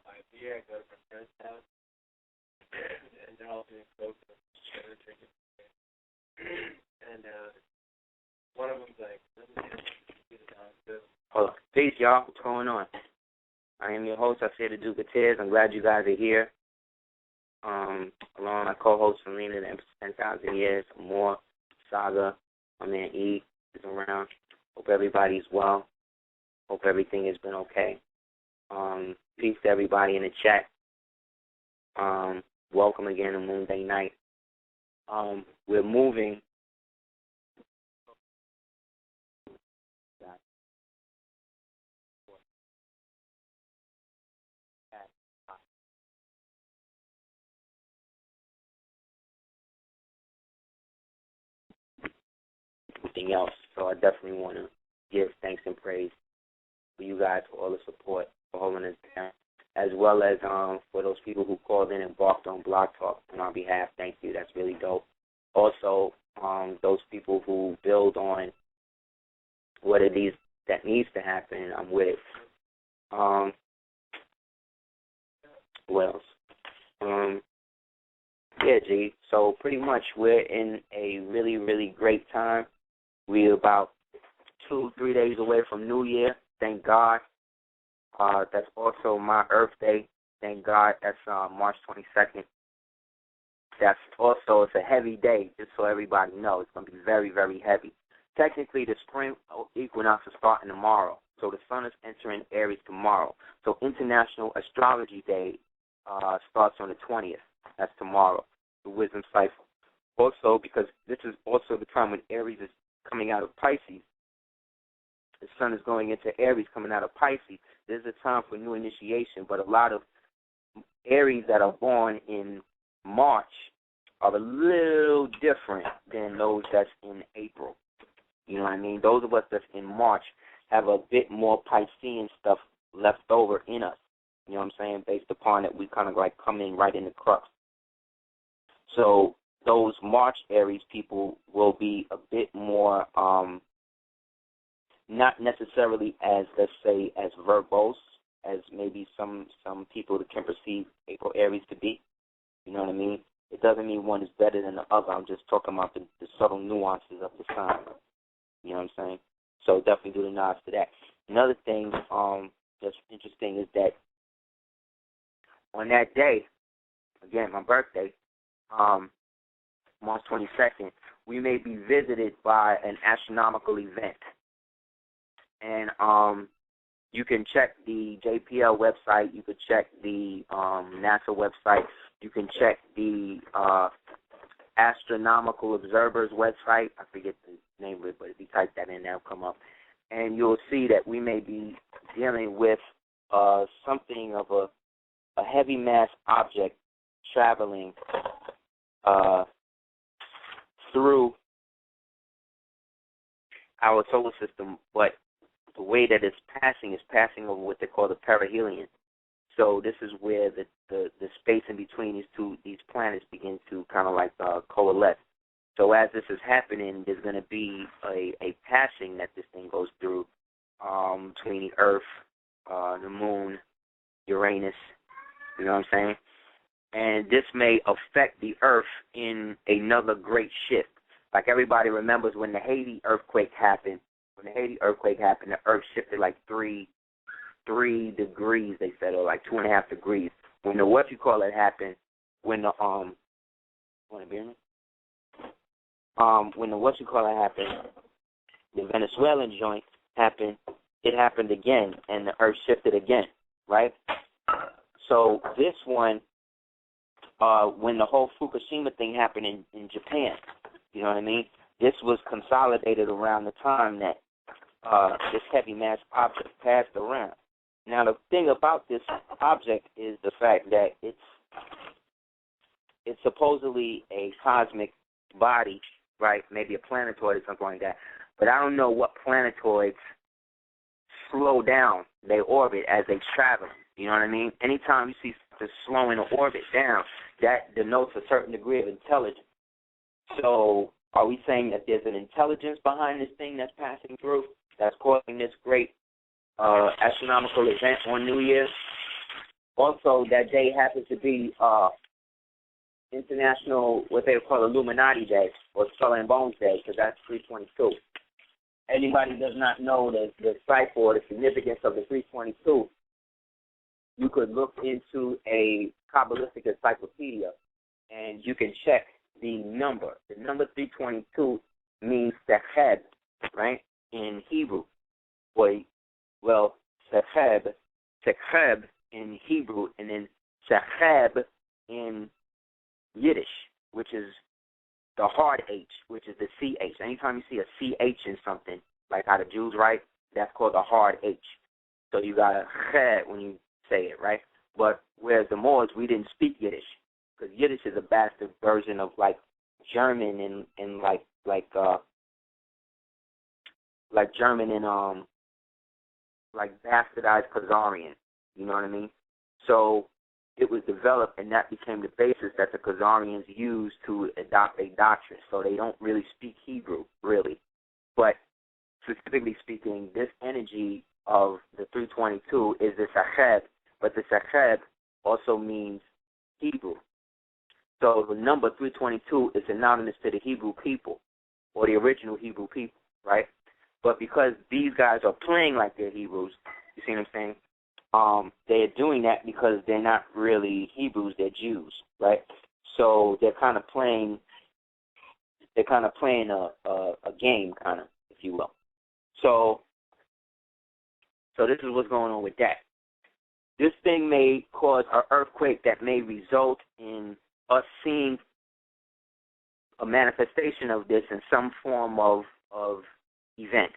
my beer, go to my parents' house, and they're all doing coke and drinking. And one of them's like, hold on. Peace, y'all. What's going on? I am your host, Aseer the Duke of Tears. I'm glad you guys are here. Along with my co-host, Selena, the 10,000 years or more, Saga, my man E is around. Hope everybody's well. Hope everything has been okay. Peace to everybody in the chat. Welcome again to Moonday Night. We're moving. Everything else. So I definitely want to give thanks and praise for you guys for all the support, for holding us down, as well as for those people who called in and barked on Blog Talk on our behalf. Thank you. That's really dope. Also, those people who build on what it is that needs to happen, I'm with it. What else? Yeah, G. So pretty much we're in a really, really great time. We're about 2-3 days away from New Year. Thank God. That's also my Earth Day. Thank God. That's March 22nd. That's also, it's a heavy day, just so everybody knows. It's going to be very, very heavy. Technically, the spring equinox is starting tomorrow. So the sun is entering Aries tomorrow. So International Astrology Day starts on the 20th. That's tomorrow, the Wisdom Cypher. Also, because this is also the time when Aries is coming out of Pisces. The sun is going into Aries, coming out of Pisces. This is a time for new initiation, but a lot of Aries that are born in March are a little different than those that's in April. You know what I mean? Those of us that's in March have a bit more Piscean stuff left over in us. You know what I'm saying? Based upon it, we kind of like come in right in the crux. So those March Aries people will be a bit more, not necessarily as, let's say, as verbose as maybe some people that can perceive April Aries to be. You know what I mean? It doesn't mean one is better than the other. I'm just talking about the subtle nuances of the sign. You know what I'm saying? So definitely do the nods to that. Another thing that's interesting is that on that day, again, my birthday, March 22nd, we may be visited by an astronomical event. And you can check the JPL website. You could check the NASA website. You can check the Astronomical Observers website. I forget the name of it, but if you type that in, that'll come up. And you'll see that we may be dealing with something of a heavy mass object traveling through our solar system, but the way that it's passing over what they call the perihelion. So this is where the space in between these planets begin to kind of like coalesce. So as this is happening, there's going to be a passing that this thing goes through between the Earth, the Moon, Uranus. You know what I'm saying? And this may affect the Earth in another great shift. Like everybody remembers when the Haiti earthquake happened. When the Haiti earthquake happened, the Earth shifted like 3 degrees, they said, or like 2.5 degrees. When the happened, when the happened, the Venezuelan joint happened, it happened again, and the Earth shifted again, right? So this one, when the whole Fukushima thing happened in Japan, you know what I mean? This was consolidated around the time that this heavy mass object passed around. Now, the thing about this object is the fact that it's supposedly a cosmic body, right? Maybe a planetoid or something like that. But I don't know what planetoids slow down their orbit as they travel. You know what I mean? Anytime you see something slowing the orbit down, that denotes a certain degree of intelligence. So are we saying that there's an intelligence behind this thing that's passing through, that's causing this great astronomical event on New Year's? Also, that day happens to be International, what they call Illuminati Day, or Skull and Bones Day, because that's 322. Anybody does not know the cipher or the significance of the 322, you could look into a Kabbalistic encyclopedia, and you can check the number. The number 322 means Secheb, right, in Hebrew. Well, Secheb in Hebrew, and then Secheb in Yiddish, which is the hard H, which is the CH. Anytime you see a CH in something, like how the Jews write, that's called a hard H. So you got a ched when you say it, right? But whereas the Moors, we didn't speak Yiddish, because Yiddish is a bastard version of like German and like German and like bastardized Khazarian. You know what I mean? So it was developed, and that became the basis that the Khazarians used to adopt a doctrine. So they don't really speak Hebrew, really. But specifically speaking, this energy of the 322 is the Secheb, but the Secheb also means Hebrew. So the number 322 is synonymous to the Hebrew people, or the original Hebrew people, right? But because these guys are playing like they're Hebrews, you see what I'm saying? They're doing that because they're not really Hebrews, they're Jews, right? So they're kind of playing a game, kind of, if you will. So this is what's going on with that. This thing may cause an earthquake that may result in us seeing a manifestation of this in some form of event,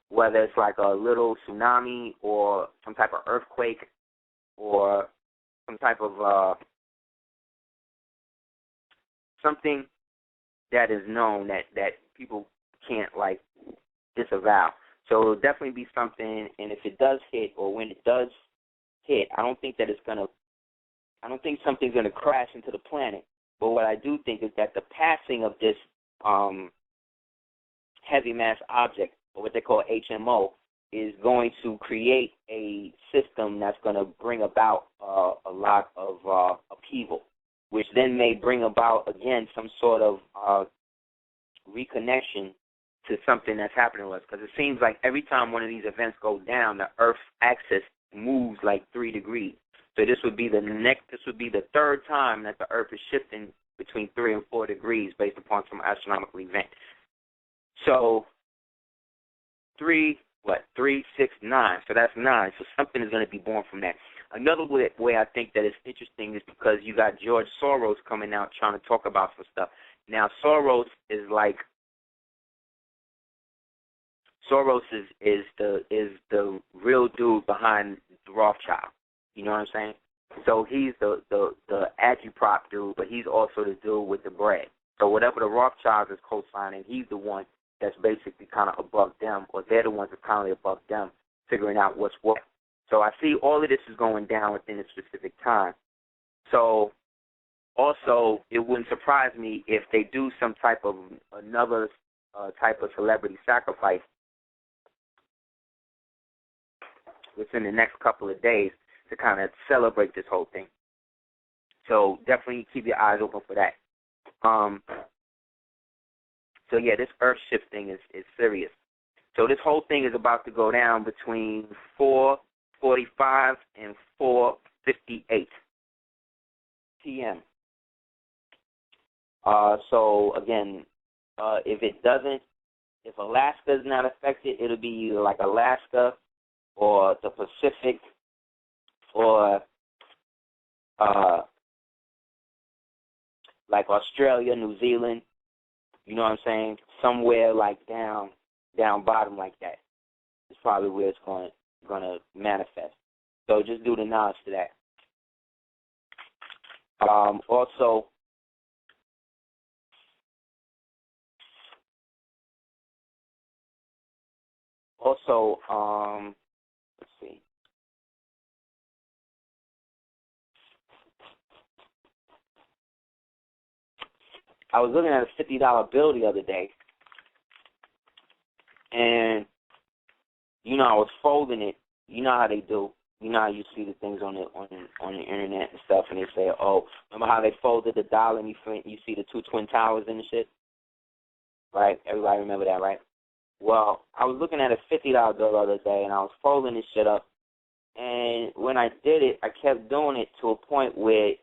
whether it's like a little tsunami or some type of earthquake or some type of something that is known that people can't like disavow. So it'll definitely be something, and if it does hit, or when it does hit, I don't think something's gonna crash into the planet. But what I do think is that the passing of this heavy mass object, or what they call HMO, is going to create a system that's going to bring about a lot of upheaval, which then may bring about, again, some sort of reconnection to something that's happening to us. Because it seems like every time one of these events goes down, the Earth's axis moves like 3 degrees. So this would be the third time that the Earth is shifting between 3 and 4 degrees based upon some astronomical event. So 3, 6, 9. So that's 9. So something is going to be born from that. Another way I think that is interesting is because you got George Soros coming out trying to talk about some stuff. Now Soros is the real dude behind the Rothschild. You know what I'm saying? So he's the agitprop dude, but he's also the dude with the bread. So whatever the Rothschilds is co-signing, he's the one that's basically kind of above them, or they're the ones that's kind of above them, figuring out what's what. So I see all of this is going down within a specific time. So also, it wouldn't surprise me if they do some type of another type of celebrity sacrifice within the next couple of days to kind of celebrate this whole thing. So definitely keep your eyes open for that. So yeah, this Earth shift thing is serious. So this whole thing is about to go down between 4:45 and 4:58 p.m. So again, if Alaska is not affected, it'll be either like Alaska or the Pacific or like Australia, New Zealand. You know what I'm saying? Somewhere like down bottom like that is probably where it's gonna manifest. So just do the knowledge to that. Also, let's see. I was looking at a $50 bill the other day, and, I was folding it. You know how they do. you know how you see the things on the internet and stuff, and they say, oh, remember how they folded the dollar and you see the two twin towers and the shit? Right? Everybody remember that, right? Well, I was looking at a $50 bill the other day, and I was folding this shit up, and when I did it, I kept doing it to a point where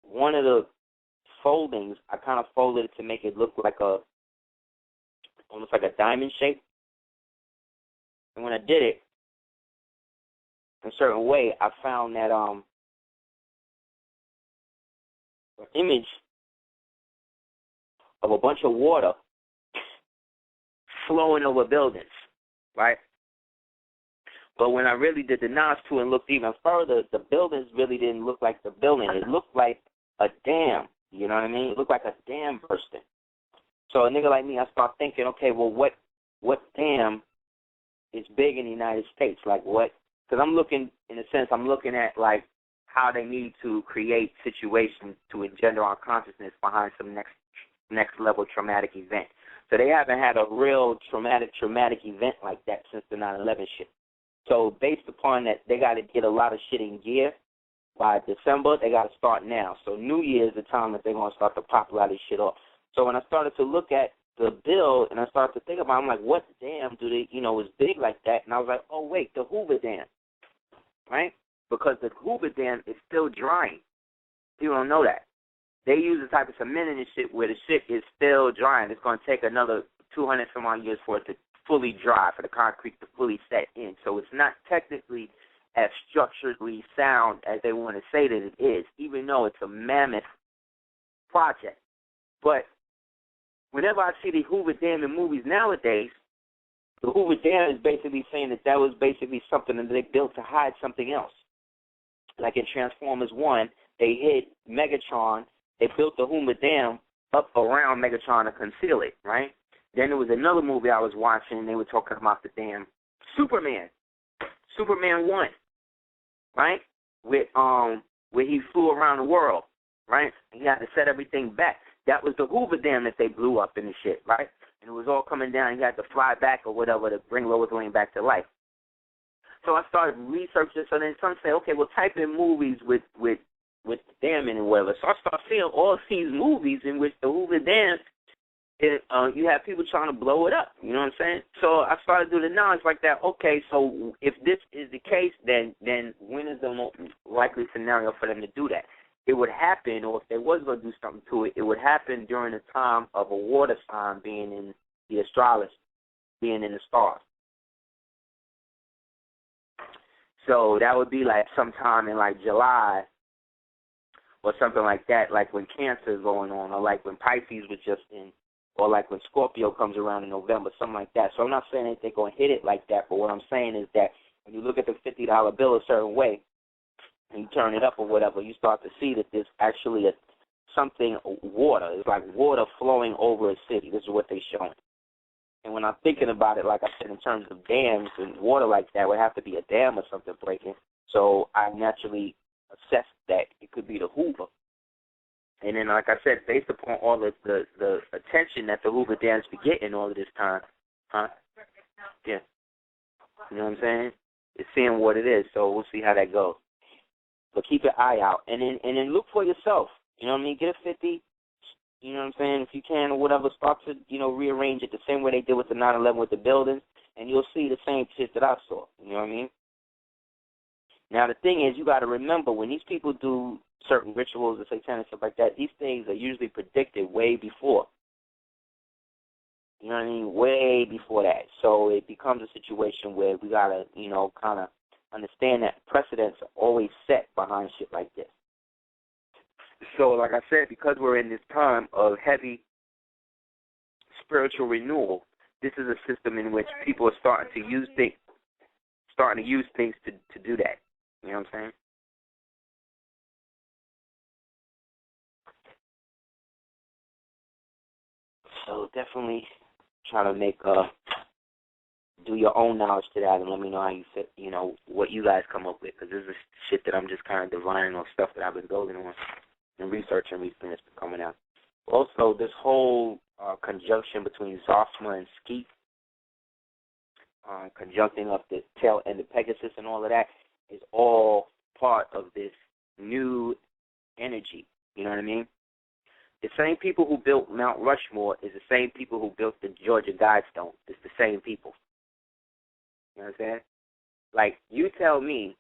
one of the foldings, I kind of folded it to make it look like almost like a diamond shape. And when I did it in a certain way, I found that an image of a bunch of water flowing over buildings, right? But when I really did the notch to it and looked even further, the buildings really didn't look like the building. It looked like a dam, you know what I mean? It looked like a dam bursting. So a nigga like me, I start thinking, okay, well, what dam is big in the United States? Like what? Because I'm looking, in a sense, I'm looking at, like, how they need to create situations to engender our consciousness behind some next level traumatic event. So they haven't had a real traumatic event like that since the 9/11 shit. So based upon that, they got to get a lot of shit in gear by December. They got to start now. So New Year's the time that they're going to start to pop a lot of this shit off. So when I started to look at the bill and I started to think about it, I'm like, what dam do they, is big like that? And I was like, oh, wait, the Hoover Dam, right? Because the Hoover Dam is still drying. People don't know that. They use a type of cement in this shit where the shit is still drying. It's going to take another 200 some odd years for it to fully dry, for the concrete to fully set in. So it's not technically as structurally sound as they want to say that it is, even though it's a mammoth project. But whenever I see the Hoover Dam in movies nowadays, the Hoover Dam is basically saying that was basically something that they built to hide something else. Like in Transformers 1, they hid Megatron. They built the Hoover Dam up around Megatron to conceal it, right? Then there was another movie I was watching, and they were talking about the damn Superman 1, right? With where he flew around the world, right? He had to set everything back. That was the Hoover Dam that they blew up in the shit, right? And it was all coming down. He had to fly back or whatever to bring Lois Lane back to life. So I started researching. So then some say, okay, well, type in movies with the dam in and whatever. So I started seeing all these movies in which the Hoover Dam, you have people trying to blow it up. You know what I'm saying? So I started doing the knowledge like that. Okay, so if this is the case, then when is the most likely scenario for them to do that? It would happen, or if they was going to do something to it, it would happen during the time of a water sign being in the astrology, being in the stars. So that would be like sometime in like July or something like that, like when Cancer is going on, or like when Pisces was just in, or like when Scorpio comes around in November, something like that. So I'm not saying that they're going to hit it like that, but what I'm saying is that when you look at the $50 bill a certain way, and you turn it up or whatever, you start to see that there's actually something water. It's like water flowing over a city. This is what they're showing. And when I'm thinking about it, like I said, in terms of dams and water like that, would have to be a dam or something breaking. So I naturally assessed that it could be the Hoover. And then, like I said, based upon all the attention that the Hoover Dam's been getting all of this time, yeah, you know what I'm saying? It's seeing what it is, so we'll see how that goes. But keep your eye out, and then look for yourself. You know what I mean? Get a 50. You know what I'm saying? If you can or whatever, start to rearrange it the same way they did with the 9/11 with the buildings, and you'll see the same shit that I saw. You know what I mean? Now the thing is, you got to remember when these people do certain rituals or satanic stuff like that, these things are usually predicted way before. You know what I mean? Way before that. So it becomes a situation where we got to, kind of understand that precedents are always set behind shit like this. So, like I said, because we're in this time of heavy spiritual renewal, this is a system in which people are starting to use things to do that. You know what I'm saying? So definitely try to do your own knowledge to that and let me know how you fit, what you guys come up with, because this is shit that I'm just kind of divining on stuff that I've been building on and researching recently that's been coming out. Also, this whole conjunction between Zosma and Skeet, conjuncting up the tail end of Pegasus and all of that, is all part of this new energy. You know what I mean? The same people who built Mount Rushmore is the same people who built the Georgia Guidestones. It's the same people. You know what I'm saying? Like, you tell me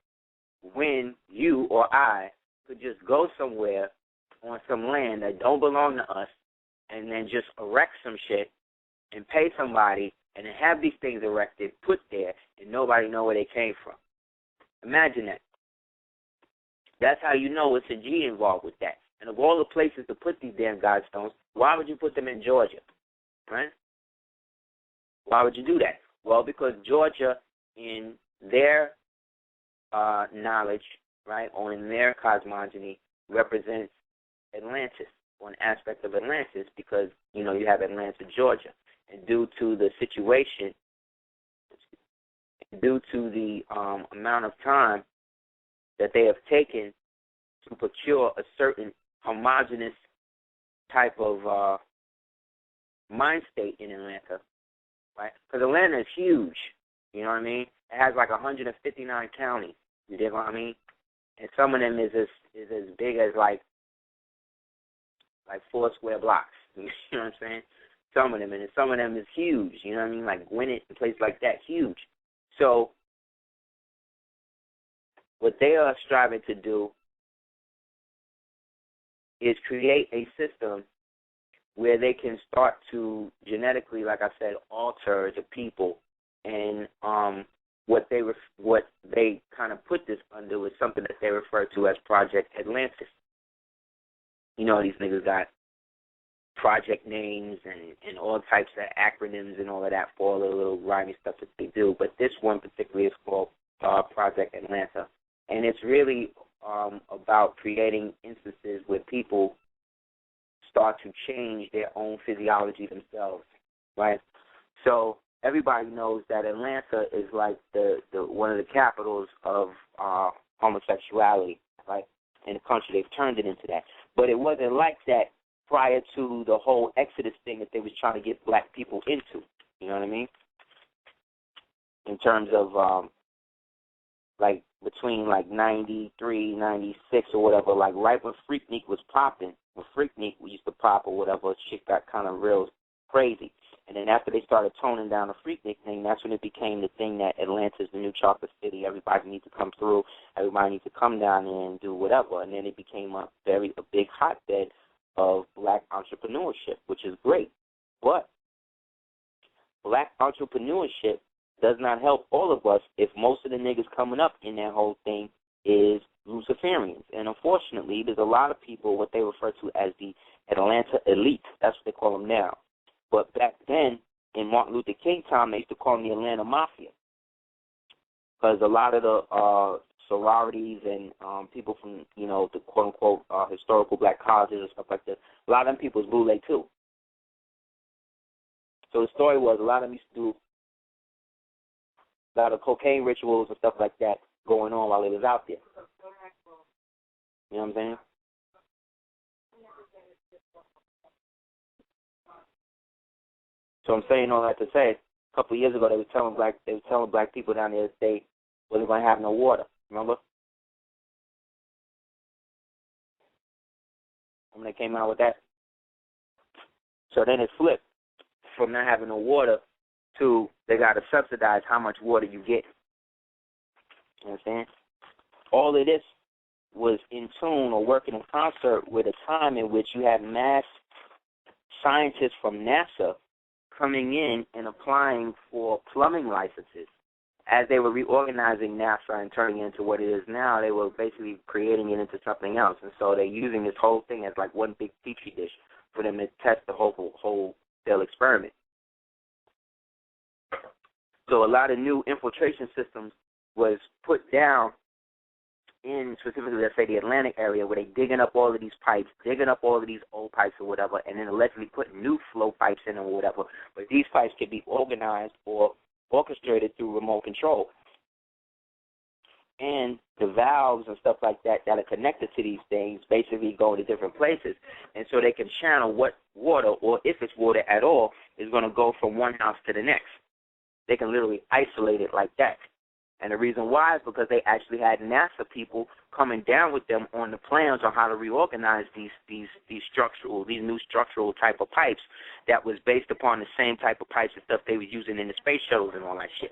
when you or I could just go somewhere on some land that don't belong to us and then just erect some shit and pay somebody and then have these things erected, put there, and nobody know where they came from. Imagine that. That's how you know it's a G involved with that. And of all the places to put these damn Guidestones, why would you put them in Georgia, right? Why would you do that? Well, because Georgia, in their knowledge, right, or in their cosmogony, represents Atlantis, or an aspect of Atlantis, because, you know, you have Atlanta, Georgia. And due to the situation, due to the amount of time that they have taken to procure a certain homogeneous type of mind state in Atlanta, right? Because Atlanta is huge, you know what I mean? It has like 159 counties, you dig what I mean? And some of them is as big as like 4 square blocks, you know what I'm saying? Some of them, and some of them is huge, you know what I mean? Like Gwinnett and places like that, huge. So what they are striving to do is create a system where they can start to genetically, like I said, alter the people. And what they kind of put this under is something that they refer to as Project Atlantis. You know, these niggas got project names and all types of acronyms and all of that for all the little rhymey stuff that they do. But this one particularly is called Project Atlanta. And it's really about creating instances where people start to change their own physiology themselves, right? So everybody knows that Atlanta is like the one of the capitals of homosexuality, right? In the country, they've turned it into that. But it wasn't like that prior to the whole Exodus thing that they was trying to get black people into. You know what I mean? In terms of like between like 93, 96 or whatever, like right when Freaknik was popping, when Freaknik used to pop or whatever, shit got kind of real crazy. And then after they started toning down the Freaknik thing, that's when it became the thing that Atlanta's the new chocolate city. Everybody needs to come through. Everybody needs to come down there and do whatever. And then it became a big hotbed of black entrepreneurship, which is great. But black entrepreneurship does not help all of us if most of the niggas coming up in that whole thing is Luciferians. And unfortunately, there's a lot of people, what they refer to as the Atlanta elite. That's what they call them now. But back then, in Martin Luther King time, they used to call them the Atlanta Mafia. Because a lot of the sororities and people from, you know, the quote-unquote historical black colleges and stuff like that, a lot of them people was bootleg too. So the story was a lot of them used to do a lot of cocaine rituals and stuff like that going on while they was out there. You know what I'm saying? So I'm saying all that to say, a couple of years ago they were telling black people down there that they wasn't going to have no water. Remember? When they came out with that. So then it flipped from not having no water to they got to subsidize how much water you get. You understand? All of this was in tune or working in concert with a time in which you had mass scientists from NASA coming in and applying for plumbing licenses. As they were reorganizing NASA and turning it into what it is now, they were basically creating it into something else. And so they're using this whole thing as like one big petri dish for them to test the whole cell experiment. So a lot of new infiltration systems was put down in specifically, let's say, the Atlantic area, where they digging up all of these pipes, digging up all of these old pipes or whatever, and then allegedly putting new flow pipes in or whatever. But these pipes can be organized or orchestrated through remote control. And the valves and stuff like that that are connected to these things basically go to different places. And so they can channel what water, or if it's water at all, is going to go from one house to the next. They can literally isolate it like that. And the reason why is because they actually had NASA people coming down with them on the plans on how to reorganize these new structural type of pipes that was based upon the same type of pipes and stuff they were using in the space shuttles and all that shit.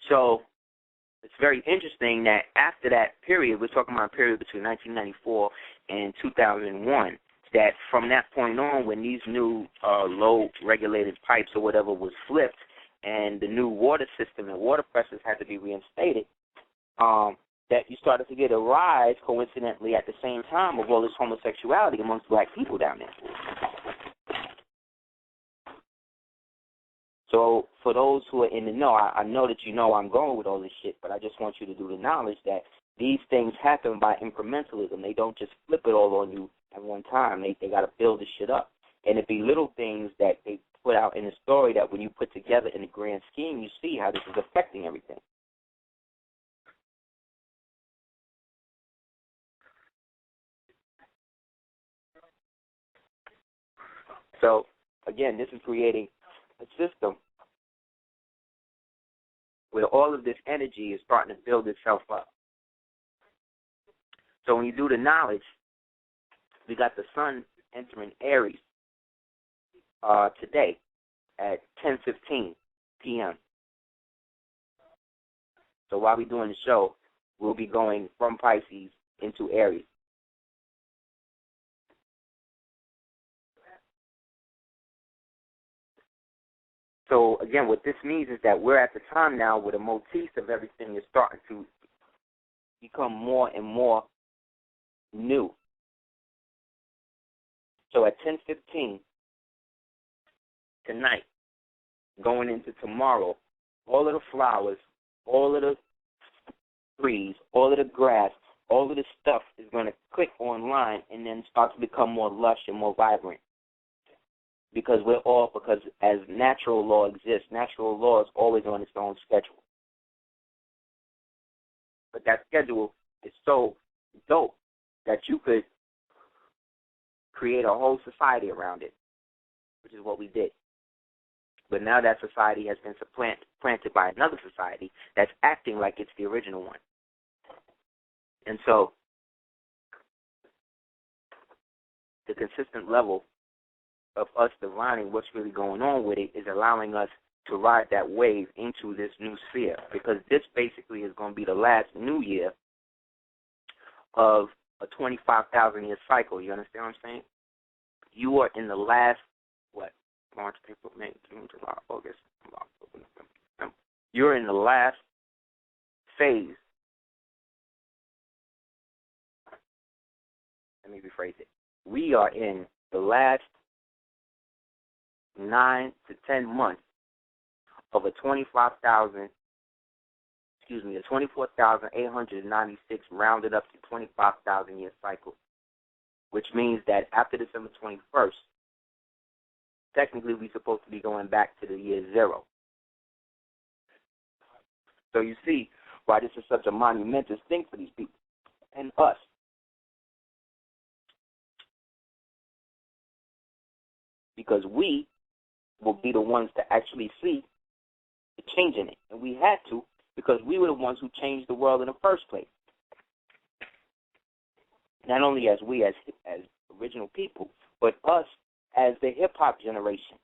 So it's very interesting that after that period, we're talking about a period between 1994 and 2001, that from that point on, when these new low-regulated pipes or whatever was flipped, and the new water system and water pressures had to be reinstated, that you started to get a rise, coincidentally, at the same time of all this homosexuality amongst black people down there. So for those who are in the know, I know that you know I'm going with all this shit, but I just want you to do the knowledge that these things happen by incrementalism. They don't just flip it all on you at one time. They got to build this shit up. And it be little things that they put out in the story that when you put together in the grand scheme, you see how this is affecting everything. So, again, this is creating a system where all of this energy is starting to build itself up. So when you do the knowledge, we got the sun entering Aries today at 10:15 p.m. So while we're doing the show, we'll be going from Pisces into Aries. So again, what this means is that we're at the time now where the motifs of everything is starting to become more and more new. So at 10:15 tonight, going into tomorrow, all of the flowers, all of the trees, all of the grass, all of the stuff is going to click online and then start to become more lush and more vibrant. Because as natural law exists, natural law is always on its own schedule. But that schedule is so dope that you could create a whole society around it, which is what we did. But now that society has been supplanted by another society that's acting like it's the original one. And so the consistent level of us divining what's really going on with it is allowing us to ride that wave into this new sphere, because this basically is going to be the last new year of a 25,000-year cycle. You understand what I'm saying? You are in the last, March, April, May, June, July, August, October, November. You're in the last phase. Let me rephrase it. We are in the last 9 to 10 months of a 24,896 rounded up to 25,000 year cycle, which means that after December 21st, technically we're supposed to be going back to the year 0. So you see why this is such a monumentous thing for these people and us. Because we will be the ones to actually see the change in it. And we had to, because we were the ones who changed the world in the first place. Not only as we as original people, but us as the hip-hop generation.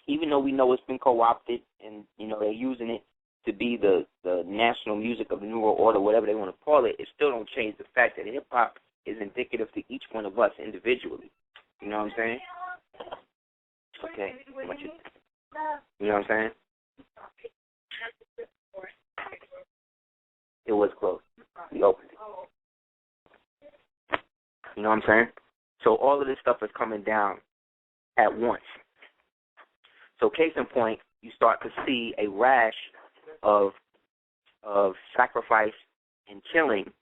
Even though we know it's been co-opted and, they're using it to be the national music of the New World Order, whatever they want to call it, it still don't change the fact that hip-hop is indicative to each one of us individually. You know what I'm saying? Okay. You know what I'm saying? It was closed. We opened it. You know what I'm saying? So all of this stuff is coming down at once. So case in point, you start to see a rash of sacrifice and killing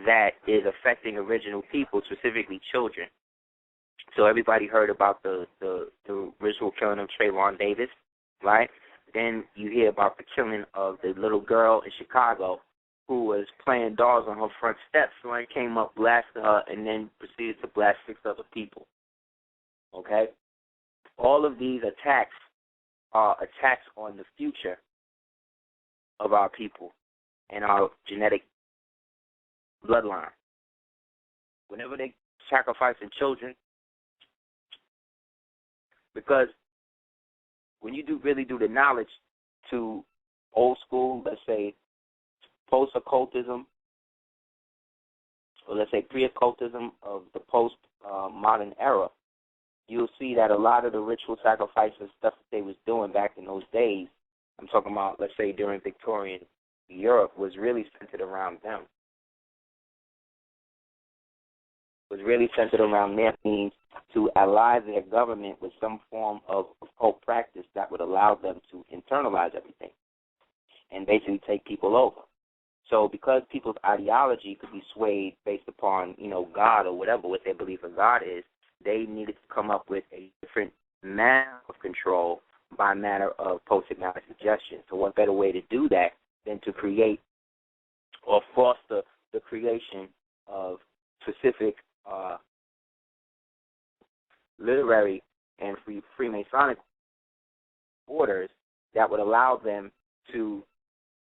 that is affecting original people, specifically children. So everybody heard about the ritual killing of Trayvon Davis, right? Then you hear about the killing of the little girl in Chicago who was playing dolls on her front steps. Someone came up, blasted her, and then proceeded to blast 6 other people. Okay? All of these attacks are attacks on the future of our people and our genetic bloodline. Whenever they sacrificing children, because when you really do the knowledge to old school, let's say post-occultism, or let's say pre-occultism of the post-modern era, you'll see that a lot of the ritual sacrifices stuff that they was doing back in those days, I'm talking about, let's say, during Victorian Europe, was really centered around them. Was really centered around their means to ally their government with some form of occult practice that would allow them to internalize everything and basically take people over. So because people's ideology could be swayed based upon, God or whatever, what their belief of God is, they needed to come up with a different manner of control by matter of post-hypnotic suggestion. So what better way to do that than to create or foster the creation of specific literary and Freemasonic orders that would allow them to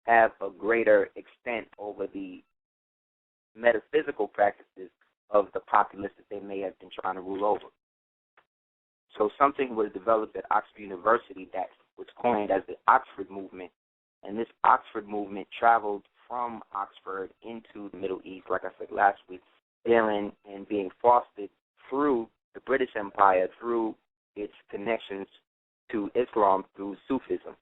have a greater extent over the metaphysical practices of the populace that they may have been trying to rule over. So something was developed at Oxford University that was coined as the Oxford Movement, and this Oxford Movement traveled from Oxford into the Middle East, like I said last week, therein and being fostered through the British Empire, through its connections to Islam through Sufism.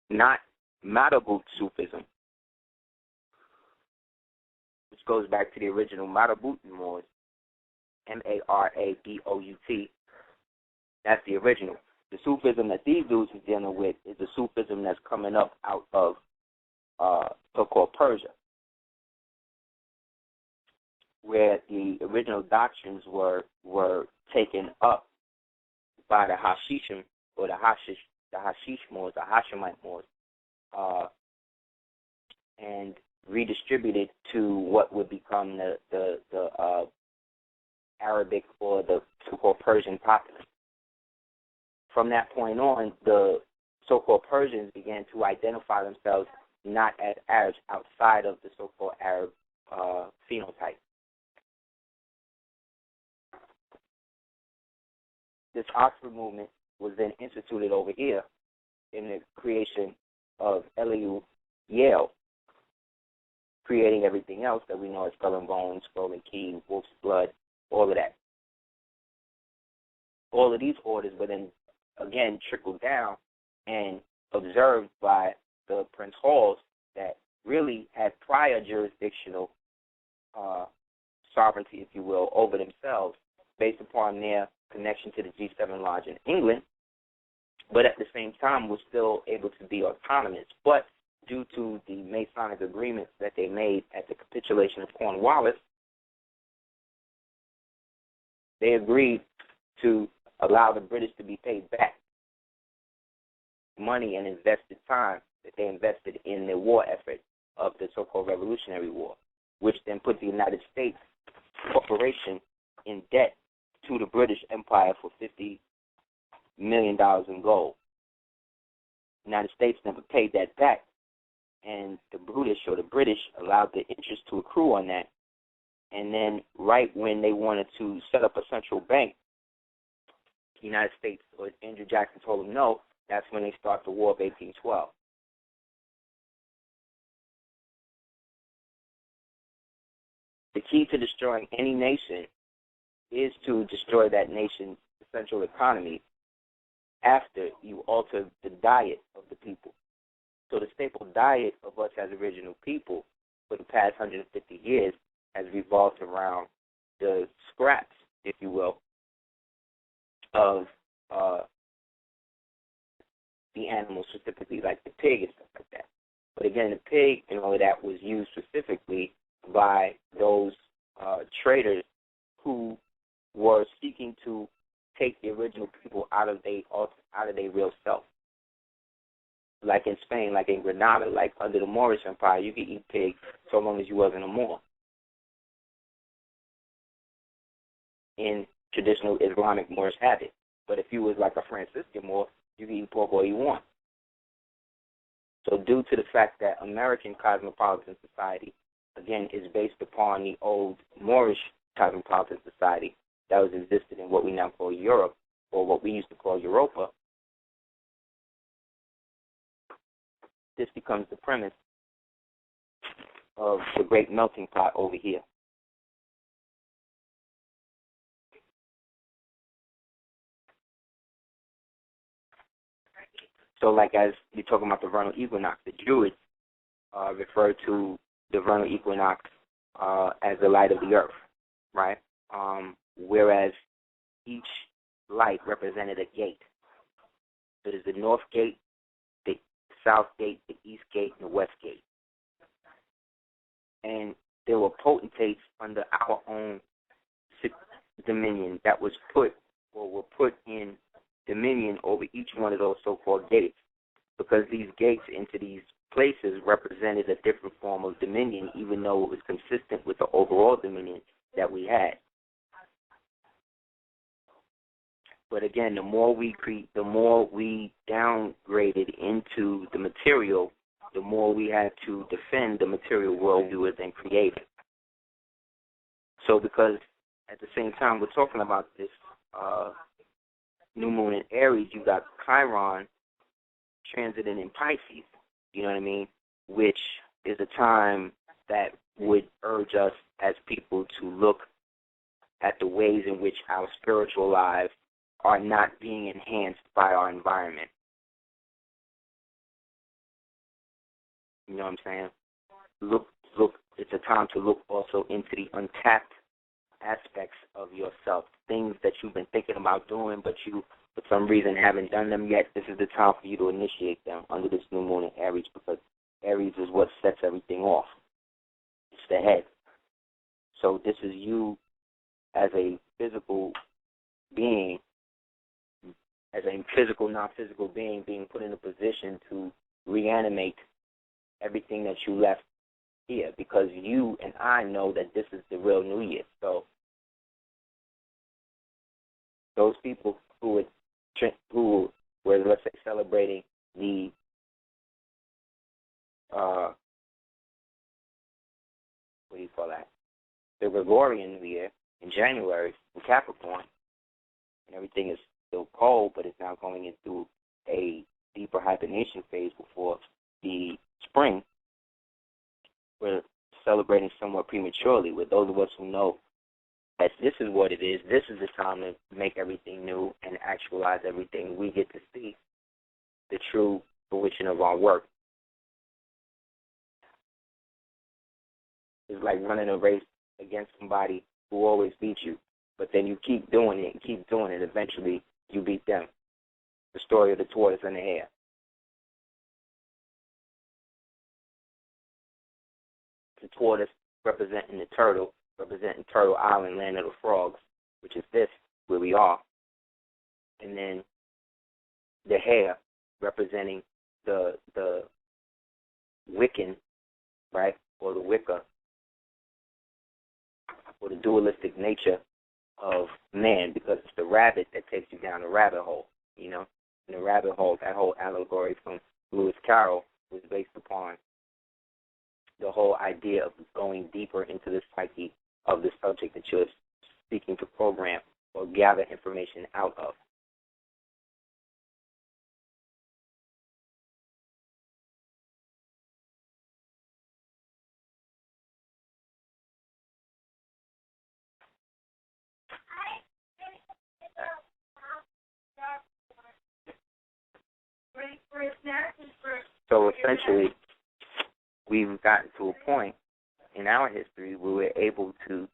Not Marabouts Sufism, which goes back to the original Marabout Moors, Marabout. That's the original. The Sufism that these dudes is dealing with is the Sufism that's coming up out of so-called Persia, where the original doctrines were taken up by the Hashishim or the Hashish Moors, the Hashemite Moors, and redistributed to what would become the Arabic or the so-called Persian populace. From that point on, the so-called Persians began to identify themselves not as Arabs outside of the so-called Arab phenotype. This Oxford movement was then instituted over here in the creation of LAU Yale, creating everything else that we know as Skull and Bones, Skull and Key, Wolf's Blood, all of that. All of these orders were then, again, trickled down and observed by the Prince Halls that really had prior jurisdictional sovereignty, if you will, over themselves based upon their connection to the G7 Lodge in England, but at the same time was still able to be autonomous. But due to the Masonic agreements that they made at the capitulation of Cornwallis, they agreed to allow the British to be paid back money and invested time that they invested in the war effort of the so-called Revolutionary War, which then put the United States Corporation in debt to the British Empire for $50 million in gold. The United States never paid that back, and the British allowed the interest to accrue on that. And then right when they wanted to set up a central bank, the United States, or Andrew Jackson told them no, that's when they start the War of 1812. The key to destroying any nation is to destroy that nation's essential economy after you alter the diet of the people. So the staple diet of us as original people for the past 150 years has revolved around the scraps, if you will, of the animals, specifically like the pig and stuff like that. But again, the pig and all of that was used specifically by those traders who were seeking to take the original people out of their real self. Like in Spain, like in Granada, like under the Moorish Empire, you could eat pig so long as you wasn't a Moor. In traditional Islamic Moorish habit. But if you was like a Franciscan more, you can eat pork all you want. So due to the fact that American cosmopolitan society, again, is based upon the old Moorish cosmopolitan society that was existed in what we now call Europe, or what we used to call Europa, this becomes the premise of the great melting pot over here. So like as you're talking about the vernal equinox, the Druids refer to the vernal equinox as the light of the earth, right? Whereas each light represented a gate. So there's the north gate, the south gate, the east gate, and the west gate. And there were potentates under our own dominion that was put or were put in dominion over each one of those so-called gates, because these gates into these places represented a different form of dominion, even though it was consistent with the overall dominion that we had. But again, the more we downgraded into the material, the more we had to defend the material world we were then creating. So because at the same time we're talking about this new moon in Aries, you got Chiron transiting in Pisces, you know what I mean, which is a time that would urge us as people to look at the ways in which our spiritual lives are not being enhanced by our environment. You know what I'm saying? Look, it's a time to look also into the untapped aspects of yourself, things that you've been thinking about doing, but you, for some reason, haven't done them yet. This is the time for you to initiate them under this new moon in Aries, because Aries is what sets everything off. It's the head. So this is you as a physical being, as a physical, non-physical being, being put in a position to reanimate everything that you left here, because you and I know that this is the real New Year. So those people who were, let's say, celebrating the what do you call that? The Gregorian New Year in January in Capricorn, and everything is still cold, but it's now going into a deeper hibernation phase before the spring. We're celebrating somewhat prematurely. With those of us who know that this is what it is, this is the time to make everything new and actualize everything. We get to see the true fruition of our work. It's like running a race against somebody who always beats you, but then you keep doing it and keep doing it. Eventually, you beat them. The story of the tortoise and the hare. The tortoise representing the turtle, representing Turtle Island, land of the frogs, which is this, where we are. And then the hare representing the Wiccan, right, or the Wicca, or the dualistic nature of man, because it's the rabbit that takes you down the rabbit hole, you know. And the rabbit hole, that whole allegory from Lewis Carroll, was based upon the whole idea of going deeper into the psyche of the subject that you're seeking to program or gather information out of. So essentially, we've gotten to a point in our history where we're able to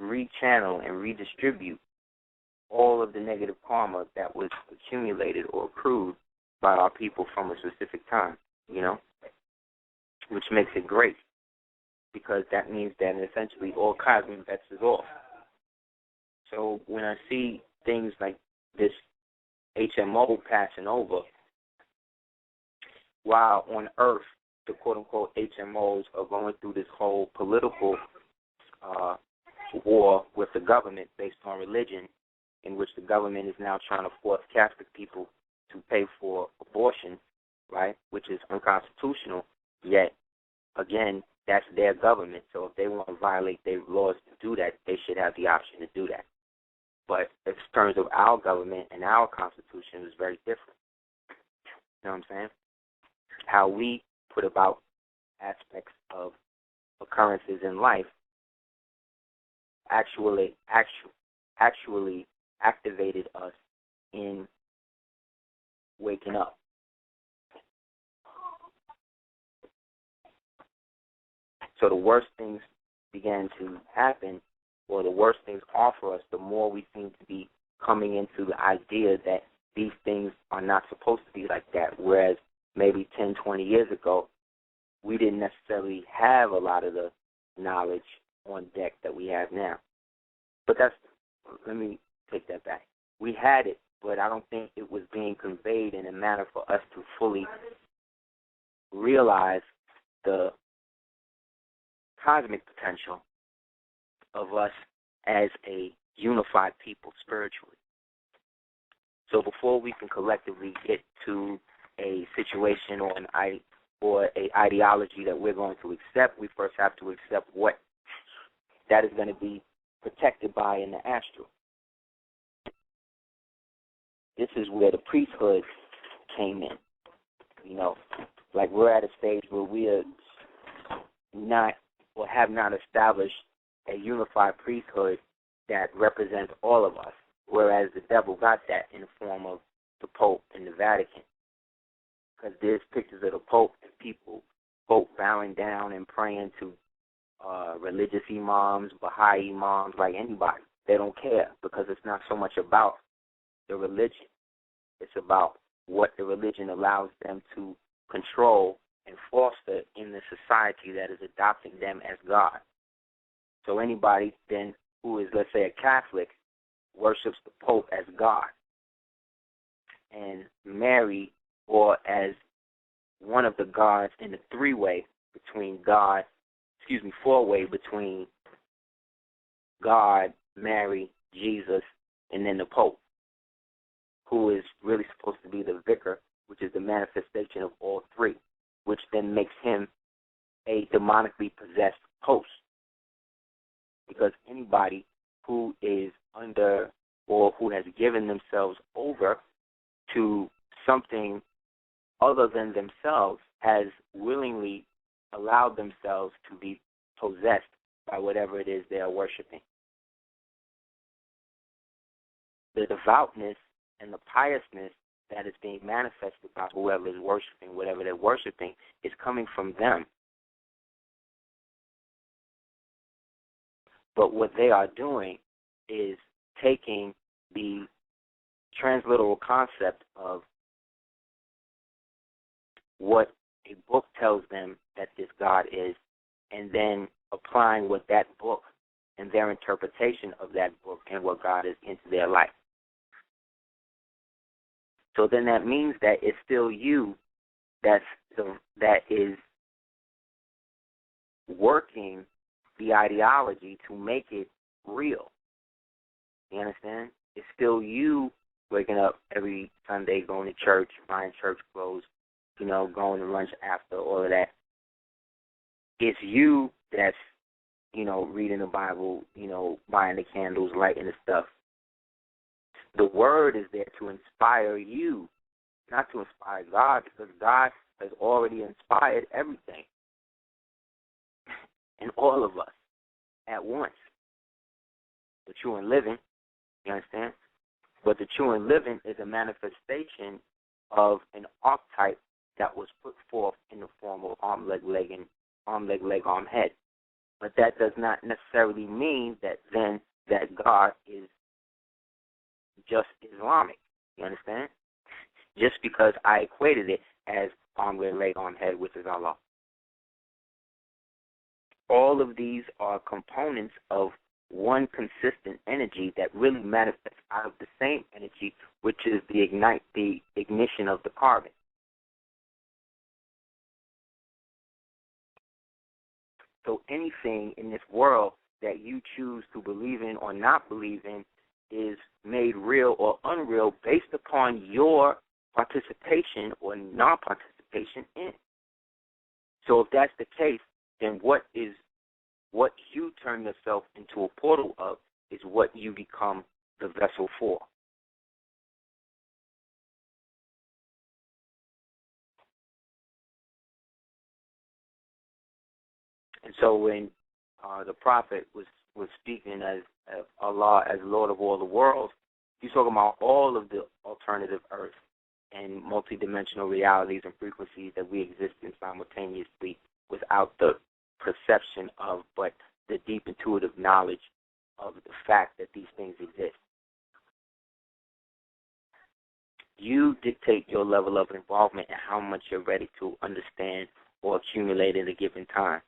rechannel and redistribute all of the negative karma that was accumulated or accrued by our people from a specific time, you know, which makes it great, because that means that essentially all cosmic bets is off. So when I see things like this HMO passing over, while on Earth, the quote-unquote HMOs are going through this whole political war with the government based on religion in which the government is now trying to force Catholic people to pay for abortion, right, which is unconstitutional, yet, again, that's their government. So if they want to violate their laws to do that, they should have the option to do that. But in terms of our government and our Constitution, it's very different. You know what I'm saying? How we put about aspects of occurrences in life actually activated us in waking up. So the worse things began to happen, or the worse things offer us, the more we seem to be coming into the idea that these things are not supposed to be like that, whereas maybe 10, 20 years ago, we didn't necessarily have a lot of the knowledge on deck that we have now. But let me take that back. We had it, but I don't think it was being conveyed in a manner for us to fully realize the cosmic potential of us as a unified people spiritually. So before we can collectively get to a situation or an ideology that we're going to accept, we first have to accept what that is going to be protected by in the astral. This is where the priesthood came in. You know, like we're at a stage where we are not or have not established a unified priesthood that represents all of us, whereas the devil got that in the form of the Pope and the Vatican. Because there's pictures of the Pope and Pope bowing down and praying to religious imams, Baha'i imams, like anybody. They don't care because it's not so much about the religion. It's about what the religion allows them to control and foster in the society that is adopting them as God. So anybody then who is, let's say, a Catholic worships the Pope as God, and Mary, or as one of the gods in the four-way between God, Mary, Jesus, and then the Pope, who is really supposed to be the vicar, which is the manifestation of all three, which then makes him a demonically possessed host. Because anybody who is under or who has given themselves over to something other than themselves has willingly allowed themselves to be possessed by whatever it is they are worshiping. The devoutness and the piousness that is being manifested by whoever is worshiping whatever they're worshiping is coming from them. But what they are doing is taking the transliteral concept of what a book tells them that this God is, and then applying what that book and their interpretation of that book and what God is into their life. So then that means that it's still you that is working the ideology to make it real. You understand? It's still you waking up every Sunday, going to church, buying church clothes, going to lunch after, all of that. It's you that's, reading the Bible, buying the candles, lighting the stuff. The word is there to inspire you, not to inspire God, because God has already inspired everything in all of us at once. The true and living, you understand? But the true and living is a manifestation of an archetype that was put forth in the form of arm, leg, arm, head. But that does not necessarily mean that then that God is just Islamic. You understand? Just because I equated it as arm, leg, arm, head, which is Allah. All of these are components of one consistent energy that really manifests out of the same energy, which is the ignition of the carbon. So anything in this world that you choose to believe in or not believe in is made real or unreal based upon your participation or non-participation in. So if that's the case, then what you turn yourself into a portal of is what you become the vessel for. And so when the prophet was speaking as Allah as Lord of all the worlds, he's talking about all of the alternative earth and multidimensional realities and frequencies that we exist in simultaneously without the perception of, but the deep intuitive knowledge of the fact that these things exist. You dictate your level of involvement and how much you're ready to understand or accumulate at a given time.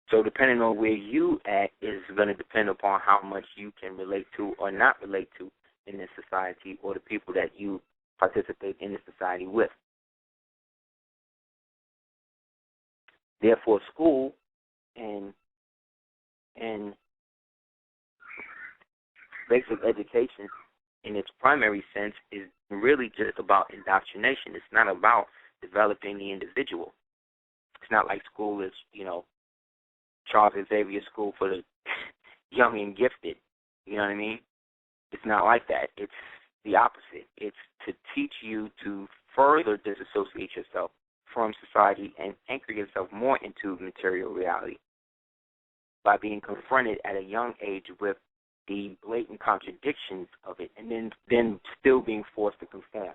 So depending on where you at is going to depend upon how much you can relate to or not relate to in this society or the people that you participate in the society with. Therefore, school and basic education in its primary sense is really just about indoctrination. It's not about developing the individual. It's not like school is, Charles Xavier School for the young and gifted. You know what I mean? It's not like that. It's the opposite. It's to teach you to further disassociate yourself from society and anchor yourself more into material reality by being confronted at a young age with the blatant contradictions of it and then still being forced to conform.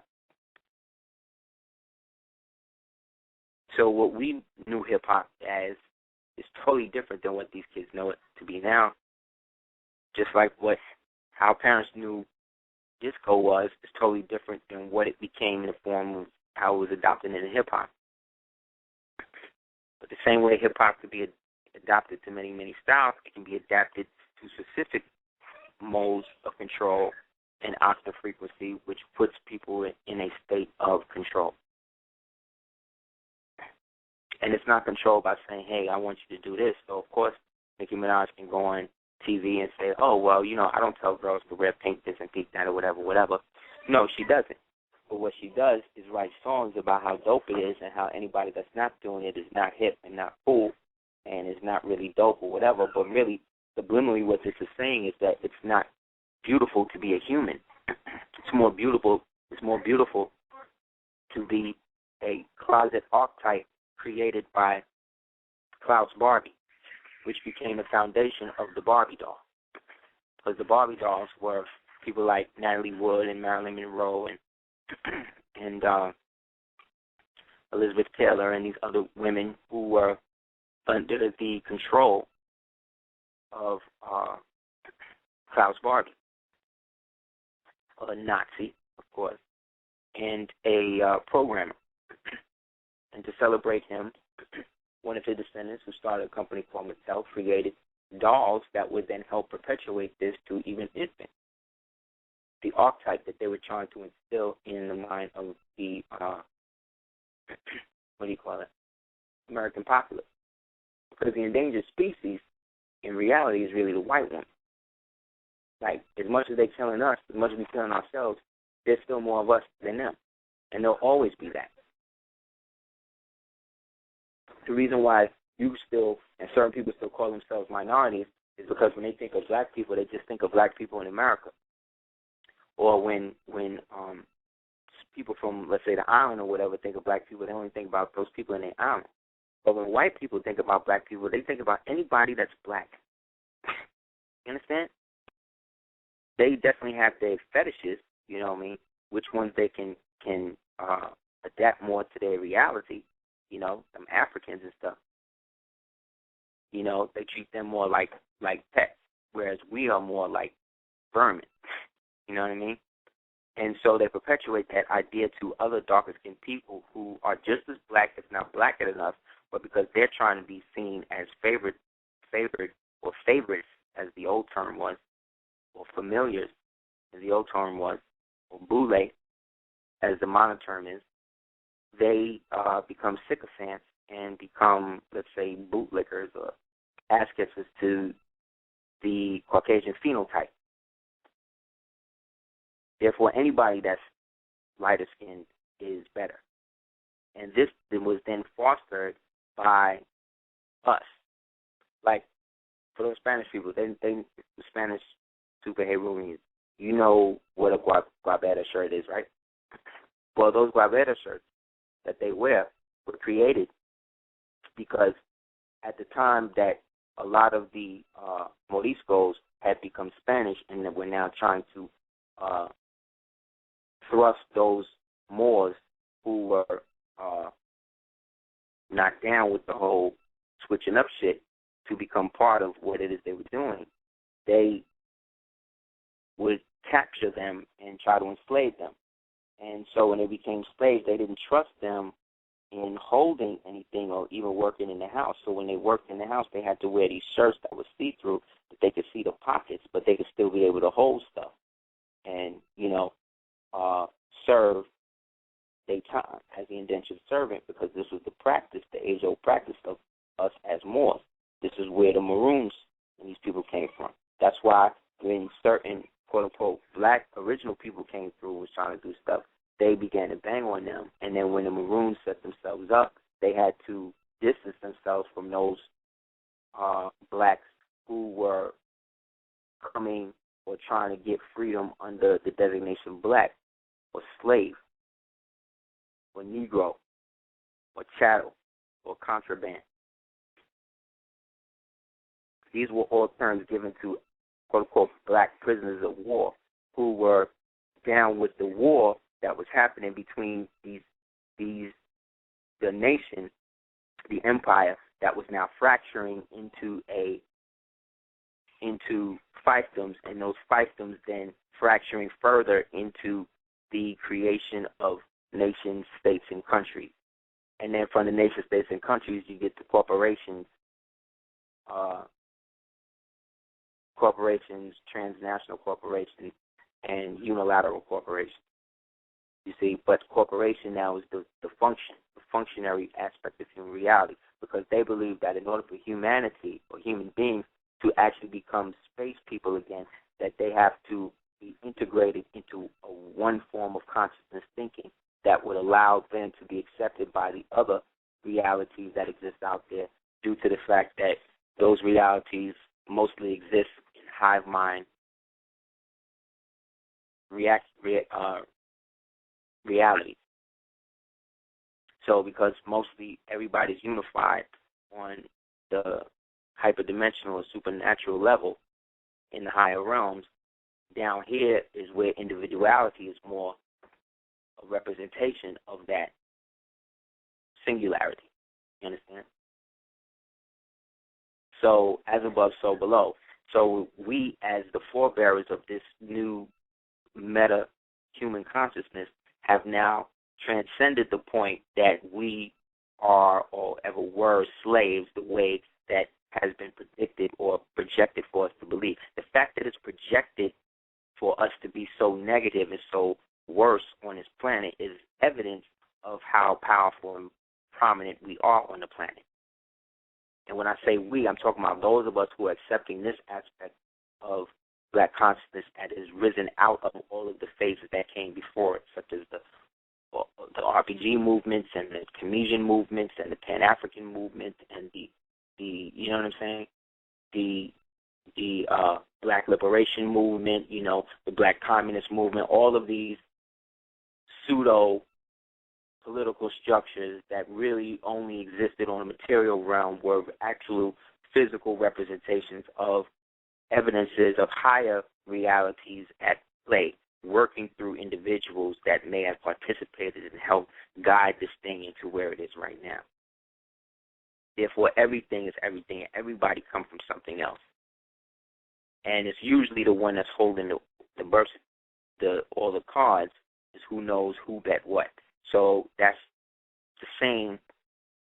So what we knew hip-hop as is totally different than what these kids know it to be now. Just like how parents knew disco was is totally different than what it became in the form of how it was adopted into hip-hop. But the same way hip-hop could be adopted to many, many styles, it can be adapted to specific modes of control and octave frequency, which puts people in a state of control. And it's not controlled by saying, hey, I want you to do this. So, of course, Nicki Minaj can go on TV and say, oh, well, I don't tell girls to wear pink this and pink that or whatever. No, she doesn't. But what she does is write songs about how dope it is and how anybody that's not doing it is not hip and not cool and is not really dope or whatever. But really, subliminally, what this is saying is that it's not beautiful to be a human. It's more beautiful to be a closet archetype created by Klaus Barbie, which became the foundation of the Barbie doll. Because the Barbie dolls were people like Natalie Wood and Marilyn Monroe and Elizabeth Taylor and these other women who were under the control of Klaus Barbie, a Nazi, of course, and a programmer. And to celebrate him, one of his descendants, who started a company called Mattel, created dolls that would then help perpetuate this to even infants. The archetype that they were trying to instill in the mind of the, American populace. Because the endangered species, in reality, is really the white woman. Like, as much as they're killing us, as much as we're killing ourselves, there's still more of us than them. And there'll always be that. The reason why you still, and certain people still call themselves minorities, is because when they think of black people, they just think of black people in America. Or when people from, let's say, the island or whatever think of black people, they only think about those people in their island. But when white people think about black people, they think about anybody that's black. You understand? They definitely have their fetishes, you know what I mean, which ones they can adapt more to their reality. Them Africans and stuff. They treat them more like pets, whereas we are more like vermin. You know what I mean? And so they perpetuate that idea to other darker-skinned people who are just as black, if not blacker than us, but because they're trying to be seen as favored or favorites, as the old term was, or familiars, as the old term was, or boule, as the modern term is, they become sycophants and become, let's say, bootlickers or ass kissers to the Caucasian phenotype. Therefore, anybody that's lighter skinned is better. And this was then fostered by us. Like, for those Spanish people, the Spanish super Heru, you know what a guabera shirt is, right? Well, those guabera shirts that they wear were created because at the time that a lot of the Moriscos had become Spanish and that we're now trying to thrust those Moors who were knocked down with the whole switching up shit to become part of what it is they were doing, they would capture them and try to enslave them. And so when they became slaves, they didn't trust them in holding anything or even working in the house. So when they worked in the house, they had to wear these shirts that were see-through, that they could see the pockets, but they could still be able to hold stuff and, serve their time as the indentured servant, because this was the practice, the age-old practice of us as Moors. This is where the Maroons and these people came from. That's why when certain, quote-unquote, black original people came through and was trying to do stuff, they began to bang on them. And then when the Maroons set themselves up, they had to distance themselves from those blacks who were coming or trying to get freedom under the designation black or slave or Negro or chattel or contraband. These were all terms given to, quote-unquote, black prisoners of war who were down with the war that was happening between the nation, the empire, that was now fracturing into fiefdoms, and those fiefdoms then fracturing further into the creation of nations, states, and countries. And then from the nation, states, and countries, you get the corporations, transnational corporations, and unilateral corporations. You see, but corporation now is the functionary aspect of human reality, because they believe that in order for humanity or human beings to actually become space people again, that they have to be integrated into one form of consciousness thinking that would allow them to be accepted by the other realities that exist out there, due to the fact that those realities mostly exist in hive mind reality. So because mostly everybody's unified on the hyperdimensional or supernatural level in the higher realms, down here is where individuality is more a representation of that singularity. You understand? So as above, so below. So we, as the forebearers of this new meta-human consciousness, have now transcended the point that we are or ever were slaves the way that has been predicted or projected for us to believe. The fact that it's projected for us to be so negative and so worse on this planet is evidence of how powerful and prominent we are on the planet. And when I say we, I'm talking about those of us who are accepting this aspect of black consciousness that has risen out of all of the phases that came before it, such as the RPG movements and the Comesian movements and the Pan-African movement and the you know what I'm saying, the black liberation movement, the black communist movement, all of these pseudo political structures that really only existed on a material realm were actual physical representations of evidences of higher realities at play, working through individuals that may have participated and helped guide this thing into where it is right now. Therefore, everything is everything. Everybody comes from something else. And it's usually the one that's holding the birth, all the cards, is who knows who bet what. So that's the same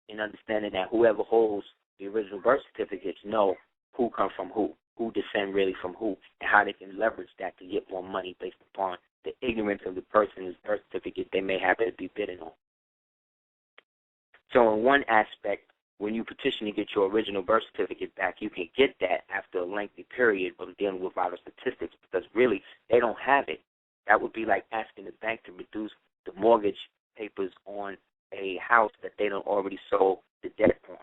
in understanding that whoever holds the original birth certificates know who comes from who descend really from who, and how they can leverage that to get more money based upon the ignorance of the person whose birth certificate they may happen to be bidding on. So in one aspect, when you petition to get your original birth certificate back, you can get that after a lengthy period of dealing with vital statistics, because really they don't have it That would be like asking the bank to reduce the mortgage papers on a house that they don't already sold the debt on.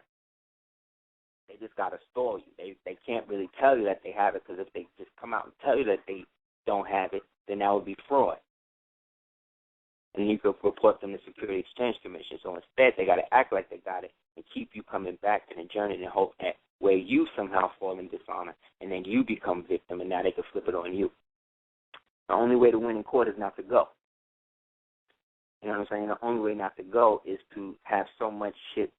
They just got to store you. They can't really tell you that they have it, because if they just come out and tell you that they don't have it, then that would be fraud. And you could report them to the Security Exchange Commission. So instead, they got to act like they got it and keep you coming back to the journey and hope that where you somehow fall in dishonor, and then you become victim, and now they can flip it on you. The only way to win in court is not to go. You know what I'm saying? The only way not to go is to have so much shit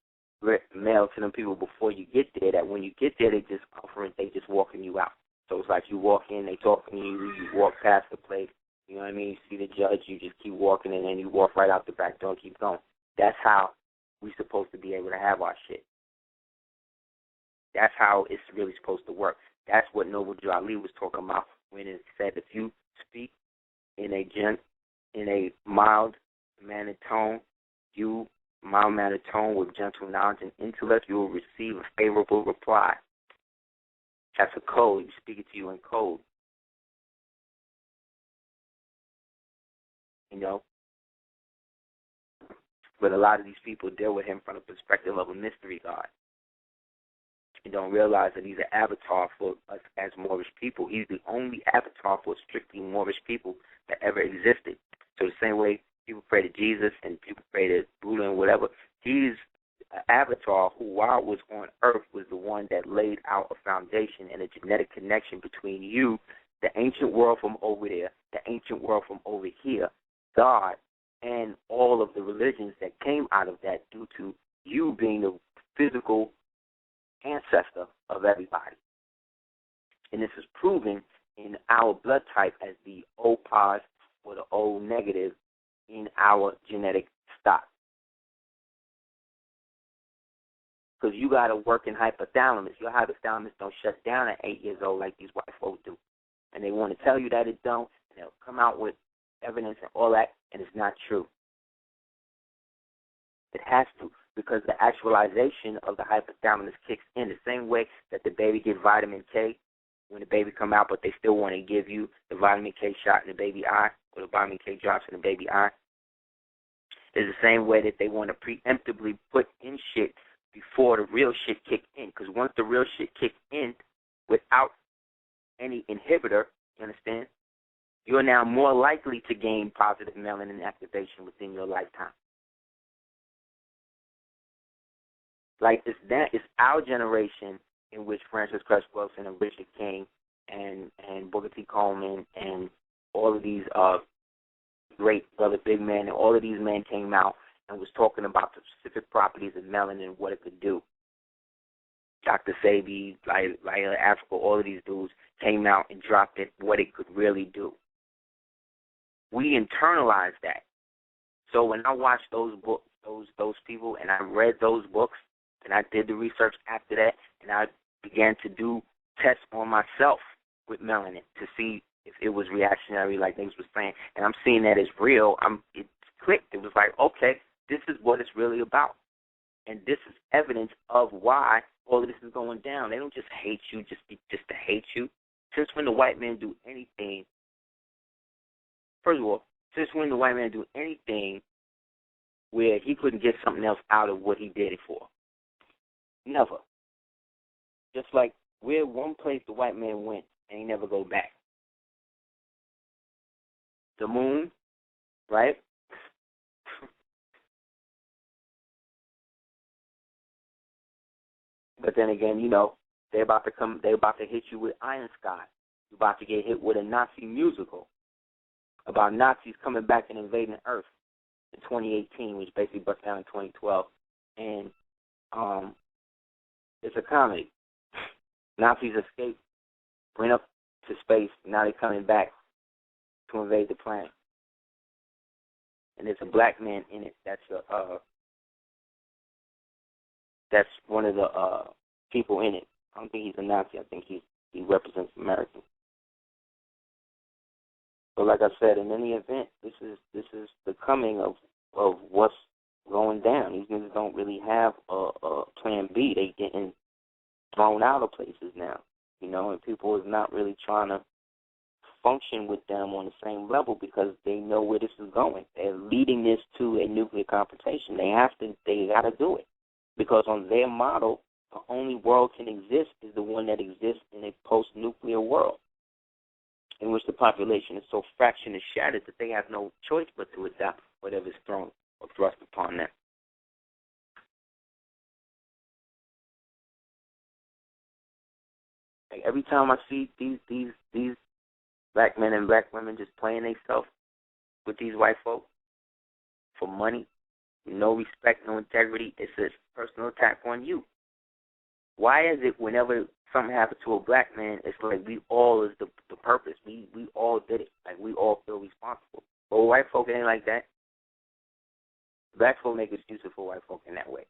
mailed to them people before you get there that when you get there, they just offering, they just walking you out. So it's like you walk in, they talking to you, you walk past the place, you know what I mean? You see the judge, you just keep walking, and then you walk right out the back door and keep going. That's how we're supposed to be able to have our shit. That's how it's really supposed to work. That's what Noble Drew Ali was talking about when it said if you speak in a mild mannered tone, mild-mannered tone with gentle knowledge and intellect, you will receive a favorable reply. That's a code. He's speaking to you in code. You know? But a lot of these people deal with him from the perspective of a mystery god. You don't realize that he's an avatar for us as Moorish people. He's the only avatar for strictly Moorish people that ever existed. So the same way people pray to Jesus and people pray to Buddha and whatever, he's an avatar who, while it was on earth, was the one that laid out a foundation and a genetic connection between you, the ancient world from over there, the ancient world from over here, God, and all of the religions that came out of that due to you being the physical ancestor of everybody. And this is proven in our blood type as the O positive or the O negative in our genetic stock. Because you got to work in hypothalamus. Your hypothalamus don't shut down at 8 years old like these white folks do. And they want to tell you that it don't, and they'll come out with evidence and all that, and it's not true. It has to, because the actualization of the hypothalamus kicks in the same way that the baby gets vitamin K when the baby come out, but they still want to give you the vitamin K shot in the baby eye, or the vitamin K drops in the baby eye. It's the same way that they want to preemptively put in shit before the real shit kick in. Because once the real shit kick in without any inhibitor, you understand, you're now more likely to gain positive melanin activation within your lifetime. Like it's our generation in which Francis Cress Wilson and Richard King and Booker T. Coleman and all of these great Brother Big Men and all of these men came out and was talking about the specific properties of melanin and what it could do. Dr. Sabi, Laila Africa, all of these dudes came out and dropped it, what it could really do. We internalized that. So when I watched those books, those people, and I read those books, and I did the research after that, and I began to do tests on myself with melanin to see if it was reactionary like things were saying. And I'm seeing that it's real. It clicked. It was like, okay, this is what it's really about. And this is evidence of why all of this is going down. They don't just hate you just to hate you. Since when the white man do anything, first of all, since when the white man do anything where he couldn't get something else out of what he did it for? Never. Just like we're one place the white man went and he never go back. The moon, right? But then again, you know, they're about to hit you with Iron Sky. You're about to get hit with a Nazi musical about Nazis coming back and invading Earth in 2018, which basically bust down in 2012. And it's a comedy. Nazis escaped, went up to space, now they're coming back to invade the planet. And there's a black man in it that's one of the people in it. I don't think he's a Nazi. I think he represents Americans. But like I said, in any event, this is the coming of what's going down. These niggas don't really have a plan B. They getting thrown out of places now, you know, and people is not really trying to function with them on the same level because they know where this is going. They're leading this to a nuclear confrontation. They got to do it because on their model, the only world can exist is the one that exists in a post-nuclear world in which the population is so fractured and shattered that they have no choice but to adopt whatever is thrown or thrust upon them. Like every time I see these black men and black women just playing themselves with these white folk for money, no respect, no integrity, it's a personal attack on you. Why is it whenever something happens to a black man, it's like we all is the purpose. We all did it. Like we all feel responsible. But white folk, it ain't like that. Black folk make excuses for white folk in that way.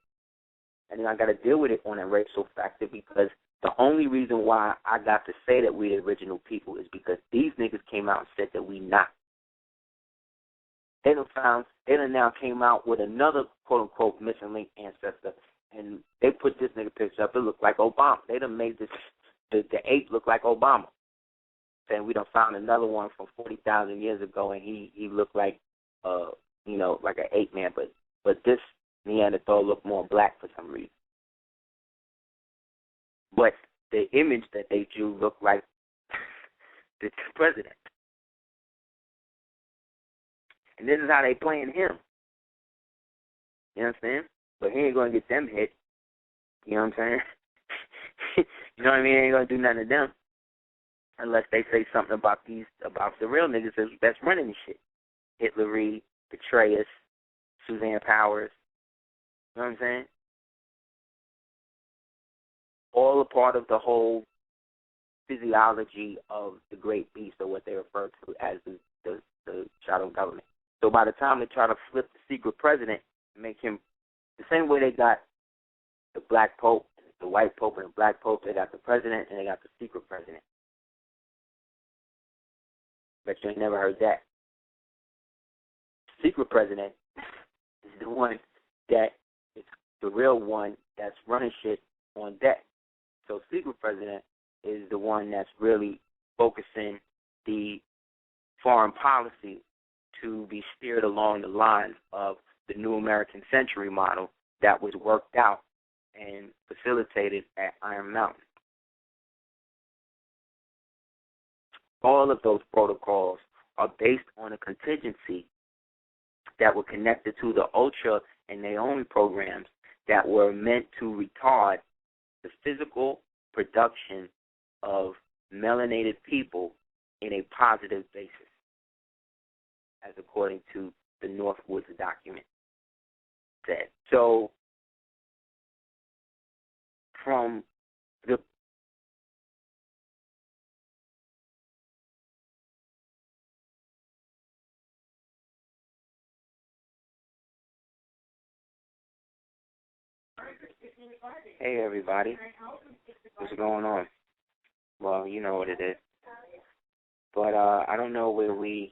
And then I got to deal with it on a racial factor because the only reason why I got to say that we the original people is because these niggas came out and said that we not. They done now came out with another quote-unquote missing link ancestor, and they put this nigga picture up. It looked like Obama. They done made the ape look like Obama. Saying we done found another one from 40,000 years ago, and he looked like, like an ape man, but this Neanderthal looked more black for some reason. But the image that they drew looked like the president. And this is how they playing him. You understand? But he ain't going to get them hit. You know what I'm saying? You know what I mean? He ain't going to do nothing to them unless they say something about the real niggas that's running this shit. Hitler Reed, Petraeus, Suzanne Powers. You know what I'm saying? All a part of the whole physiology of the great beast, or what they refer to as the shadow government. So by the time they try to flip the secret president and make him the same way they got the black pope, the white pope and the black pope, they got the president and they got the secret president. Bet you ain't never heard that. Secret president is the one that is the real one that's running shit on deck. So secret president is the one that's really focusing the foreign policy to be steered along the lines of the new American century model that was worked out and facilitated at Iron Mountain. All of those protocols are based on a contingency that were connected to the Ultra and Naomi programs that were meant to retard the physical production of melanated people in a positive basis, as according to the Northwoods document said. So, from the Hey everybody, what's going on? Well, you know what it is. But I don't know where we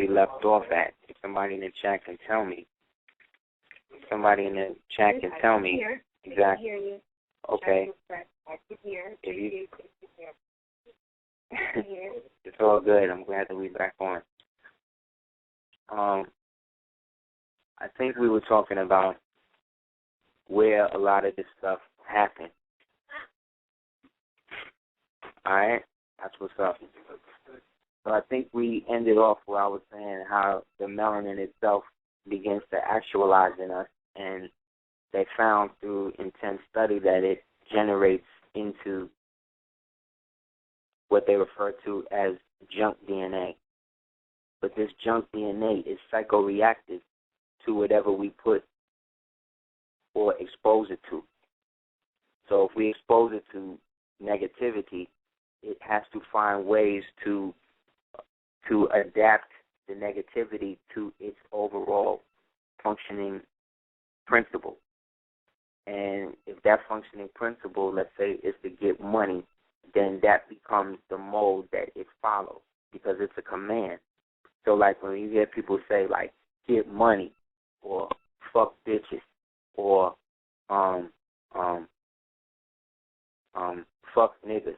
left off at. If somebody in the chat can tell me. Somebody in the chat can tell me exactly. Okay. If you, it's all good. I'm glad that we're back on. I think we were talking about where a lot of this stuff happened. All right? That's what's up. So I think we ended off where I was saying how the melanin itself begins to actualize in us, and they found through intense study that it generates into what they refer to as junk DNA. But this junk DNA is psychoreactive to whatever we put or expose it to. So if we expose it to negativity, it has to find ways to adapt the negativity to its overall functioning principle. And if that functioning principle, let's say, is to get money, then that becomes the mode that it follows because it's a command. So like when you hear people say like, get money, or fuck bitches, or fuck niggas,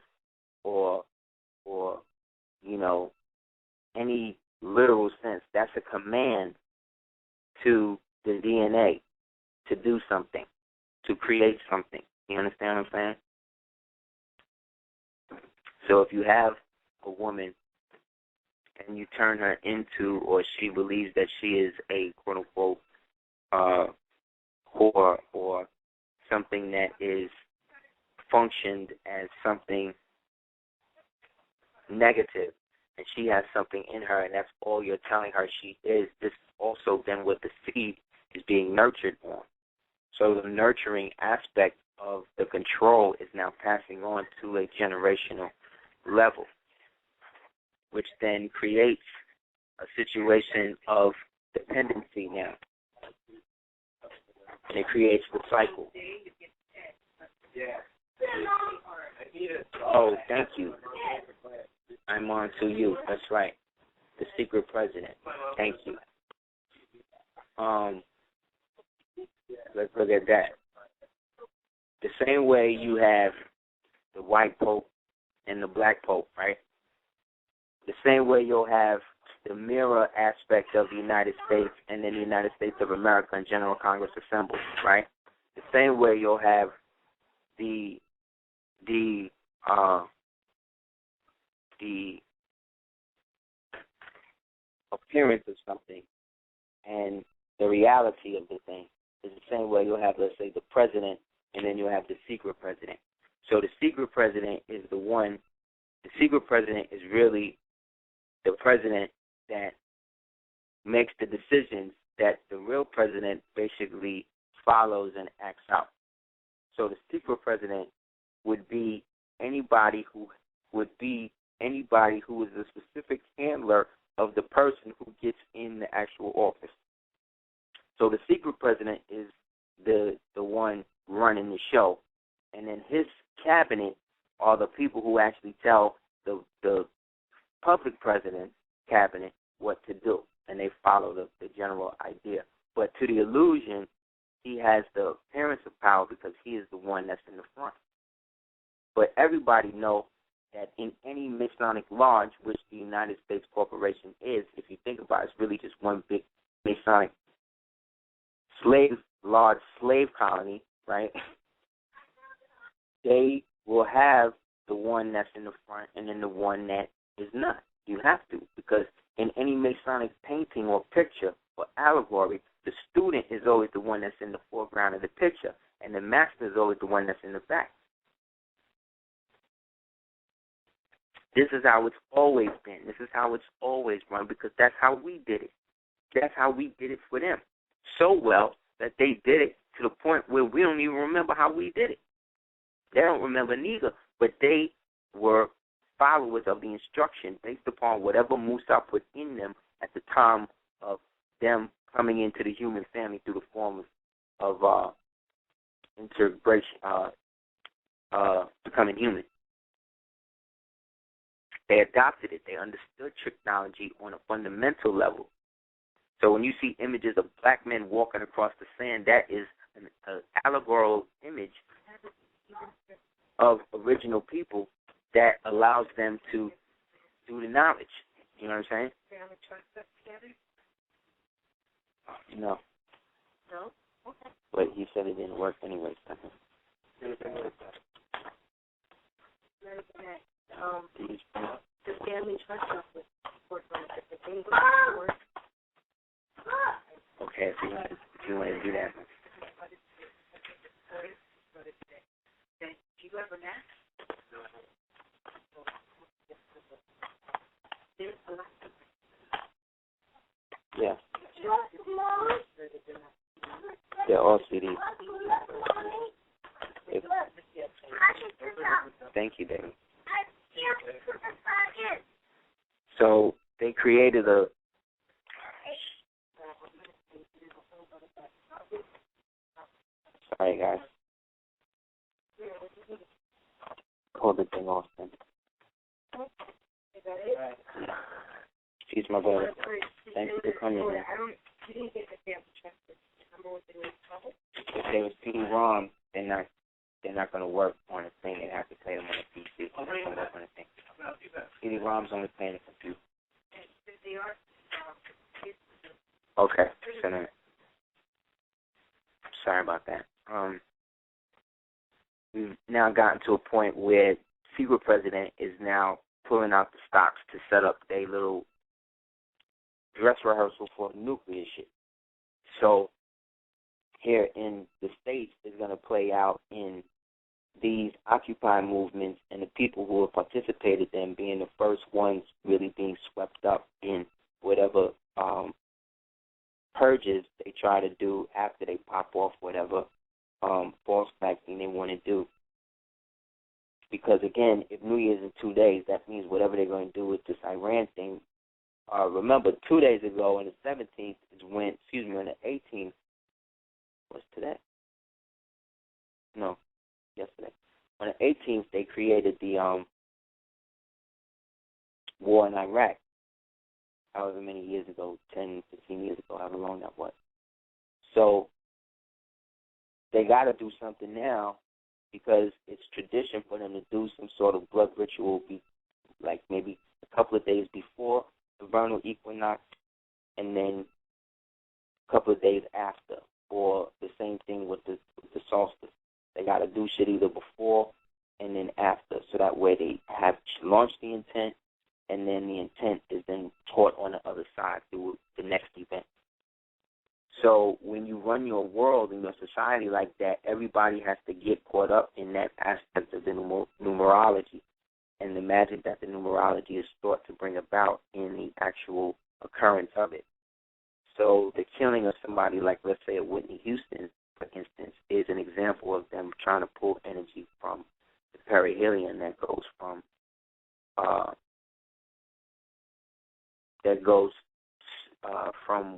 a command to the DNA to do something, to create something. You understand what I'm saying? So if you have a woman and you turn her into, or she believes that she is a quote-unquote whore or something that is functioned as something negative, and she has something in her, and that's all you're telling her she is, this is also then what the seed is being nurtured on. So the nurturing aspect of the control is now passing on to a generational level, which then creates a situation of dependency now. And it creates the cycle. Oh, thank you. I'm on to you. That's right. The secret president. Thank you. Let's look at that. The same way you have the white pope and the black pope, right? The same way you'll have the mirror aspect of the United States and then the United States of America and General Congress assembled, right? The same way you'll have the appearance of something and the reality of the thing is the same way you'll have, let's say, the president and then you'll have the secret president. So the secret president is the secret president is really the president that makes the decisions that the real president basically follows and acts out. So the secret president would be anybody who is a specific handler of the person who gets in the actual office. So the secret president is the one running the show, and then his cabinet are the people who actually tell the public president's cabinet what to do, and they follow the general idea. But to the illusion, he has the appearance of power because he is the one that's in the front. But everybody knows that in any Masonic lodge, which the United States Corporation is, if you think about it, it's really just one big Masonic large slave colony, right? They will have the one that's in the front and then the one that is not. You have to, because in any Masonic painting or picture or allegory, the student is always the one that's in the foreground of the picture, and the master is always the one that's in the back. This is how it's always been. This is how it's always run, because that's how we did it. That's how we did it for them. So well that they did it to the point where we don't even remember how we did it. They don't remember neither, but they were followers of the instruction based upon whatever Musa put in them at the time of them coming into the human family through the form of integration, becoming human. They adopted it. They understood technology on a fundamental level. So when you see images of black men walking across the sand, that is an allegorical image of original people that allows them to do the knowledge. You know what I'm saying? Family trust us together? No. No? Okay. But he said it didn't work anyway. The family trust us with work on different things. Okay, if you want to do that. Did you ever ask? Yeah. They're all CDs. Thank you, David. So they created a. Sorry, guys. Hold the thing off then. She's my brother. Thank you for coming here. If they were CD-ROM, they're not going to work on a thing. They have to play them on a PC. On a thing. CD-ROMs only play on a computer. Okay, so then, sorry about that. We've now gotten to a point where secret president is now pulling out the stops to set up their little dress rehearsal for the nuclear shit. So here in the States is going to play out in these Occupy movements and the people who have participated in them being the first ones really being swept up in whatever purges they try to do after they pop off whatever false vaccine they want to do. Because, again, if New Year's in 2 days, that means whatever they're going to do with this Iran thing. Remember, 2 days ago on the 17th is when, on the 18th, what's today? No, yesterday. On the 18th, they created the war in Iraq, however many years ago, 10, 15 years ago, however long that was. So they got to do something now because it's tradition for them to do some sort of blood ritual, like maybe a couple of days before the vernal equinox and then a couple of days after, or the same thing with the solstice. They got to do shit either before and then after, so that way they have launched the intent, and then the intent is then taught on the other side through the next event. So when you run your world and your society like that, everybody has to get caught up in that aspect of the numerology and the magic that the numerology is thought to bring about in the actual occurrence of it. So the killing of somebody like, let's say, a Whitney Houston, for instance, is an example of them trying to pull energy from the perihelion that goes from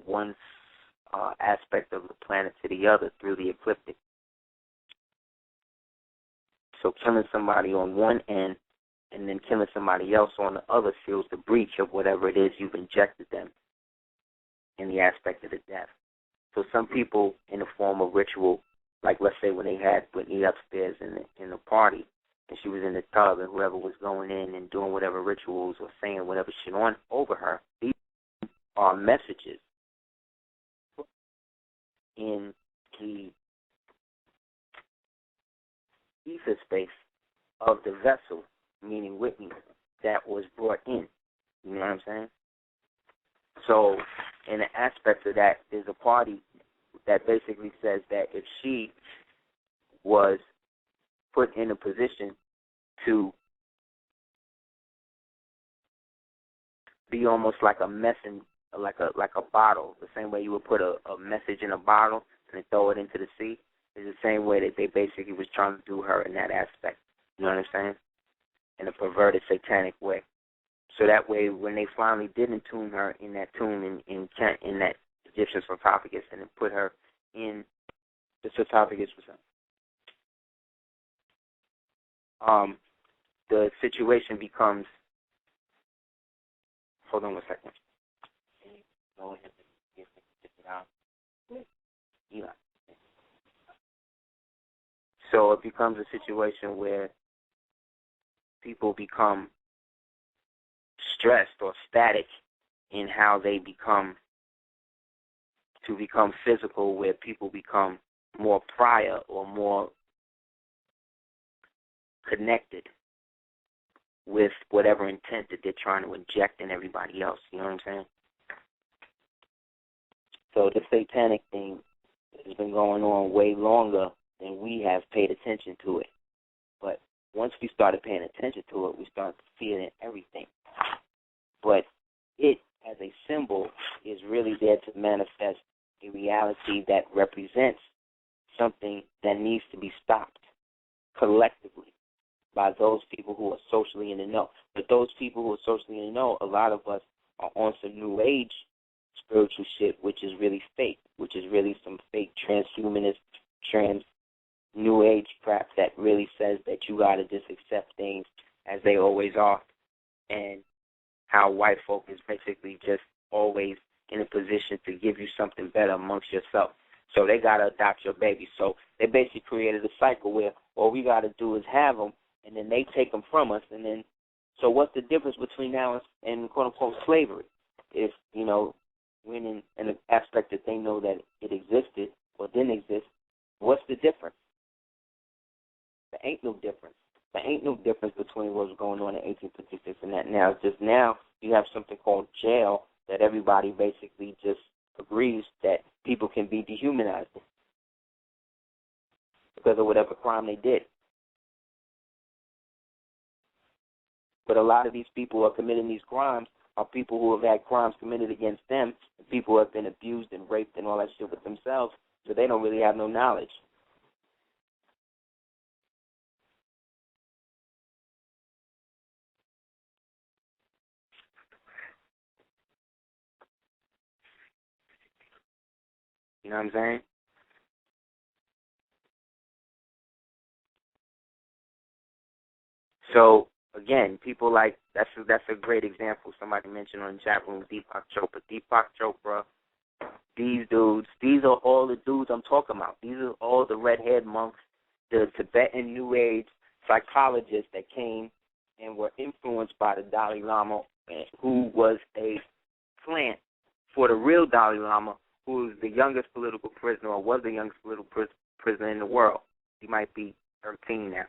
one aspect of the planet to the other through the ecliptic. So killing somebody on one end and then killing somebody else on the other seals the breach of whatever it is you've injected them in the aspect of the death. So some people, in the form of ritual, like let's say when they had Whitney upstairs in the party, and she was in the tub, and whoever was going in and doing whatever rituals or saying whatever shit on over her, these are messages in the ether space of the vessel, meaning Whitney, that was brought in. You know what I'm saying? So in the aspect of that, there's a party that basically says that if she was put in a position to be almost like a like a bottle, the same way you would put a message in a bottle and then throw it into the sea, is the same way that they basically was trying to do her in that aspect. You know what I'm saying? In a perverted, satanic way. So that way, when they finally did entune her in that tomb in that Egyptian sarcophagus and then put her in the sarcophagus, the situation becomes. Hold on one second. So it becomes a situation where people become stressed or static in how they become physical, where people become more prior or more connected with whatever intent that they're trying to inject in everybody else. You know what I'm saying? So the satanic thing has been going on way longer than we have paid attention to it. But once we started paying attention to it, we started to see it in everything. But it, as a symbol, is really there to manifest a reality that represents something that needs to be stopped collectively by those people who are socially in the know. But those people who are socially in the know, a lot of us are on some new age spiritual shit, which is really fake, which is really some fake transhumanist, new age crap that really says that you got to just accept things as they always are, and how white folk is basically just always in a position to give you something better amongst yourself. So they got to adopt your baby. So they basically created a cycle where all we got to do is have them, and then they take them from us. And then, so what's the difference between now and quote-unquote slavery? If, you know, when in an aspect that they know that it existed or didn't exist, what's the difference? There ain't no difference. There ain't no difference between what was going on in 1856 and that now. It's just now you have something called jail that everybody basically just agrees that people can be dehumanized because of whatever crime they did. But a lot of these people who are committing these crimes are people who have had crimes committed against them, and people who have been abused and raped and all that shit with themselves, so they don't really have no knowledge. You know what I'm saying? So, again, people like, that's a great example. Somebody mentioned on the chat room, Deepak Chopra. Deepak Chopra, these dudes, these are all the dudes I'm talking about. These are all the red-haired monks, the Tibetan New Age psychologists that came and were influenced by the Dalai Lama, who was a plant for the real Dalai Lama, who is the youngest political prisoner, or was the youngest political prisoner in the world. He might be 13 now.